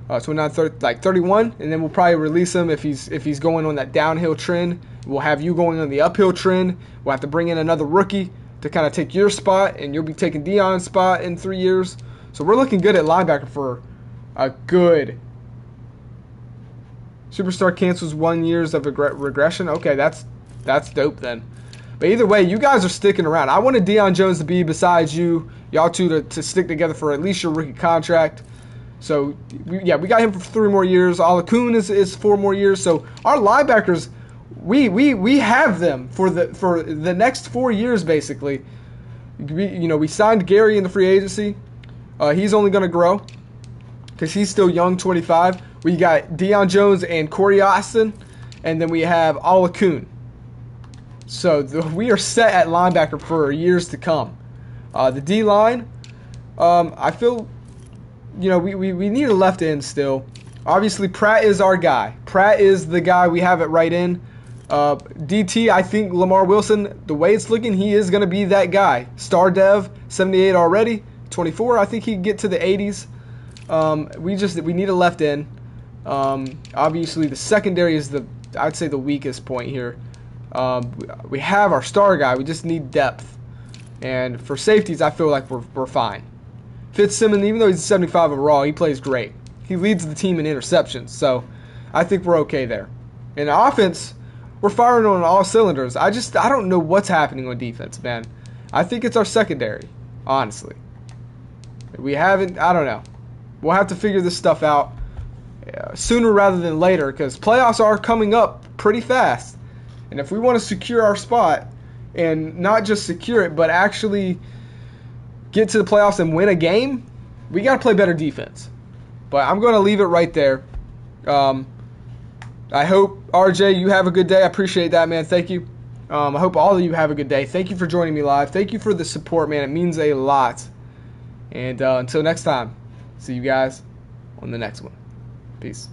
A: 29, 30, like 31, and then we'll probably release him if he's going on that downhill trend. We'll have you going on the uphill trend. We'll have to bring in another rookie to kind of take your spot, and you'll be taking Deion's spot in 3 years. So we're looking good at linebacker for a good. Superstar cancels 1 year of regression. Okay, that's dope then. But either way, you guys are sticking around. I wanted Deion Jones to be besides y'all two to stick together for at least your rookie contract. So, we got him for 3 more years. Alakun is 4 more years. So, our linebackers, we have them for the next 4 years, basically. We signed Gary in the free agency. He's only going to grow because he's still young, 25. We got Deion Jones and Corey Austin, and then we have Alakun. So, we are set at linebacker for years to come. The D-line, I feel... we need a left end still. Obviously, Pratt is our guy. Pratt is the guy we have it right in. DT, I think Lamar Wilson, the way it's looking, he is going to be that guy. Star Dev, 78 already. 24, I think he can get to the 80s. We need a left end. Obviously, the secondary is I'd say the weakest point here. We have our star guy. We just need depth. And for safeties, I feel like we're fine. Fitzsimmons, even though he's 75 overall, he plays great. He leads the team in interceptions, so I think we're okay there. In the offense, we're firing on all cylinders. I don't know what's happening on defense, man. I think it's our secondary, honestly. I don't know. We'll have to figure this stuff out sooner rather than later because playoffs are coming up pretty fast. And if we want to secure our spot, and not just secure it, but actually get to the playoffs and win a game, we got to play better defense. But I'm going to leave it right there. I hope, RJ, you have a good day. I appreciate that, man. Thank you. I hope all of you have a good day. Thank you for joining me live. Thank you for the support, man. It means a lot. And until next time, see you guys on the next one. Peace.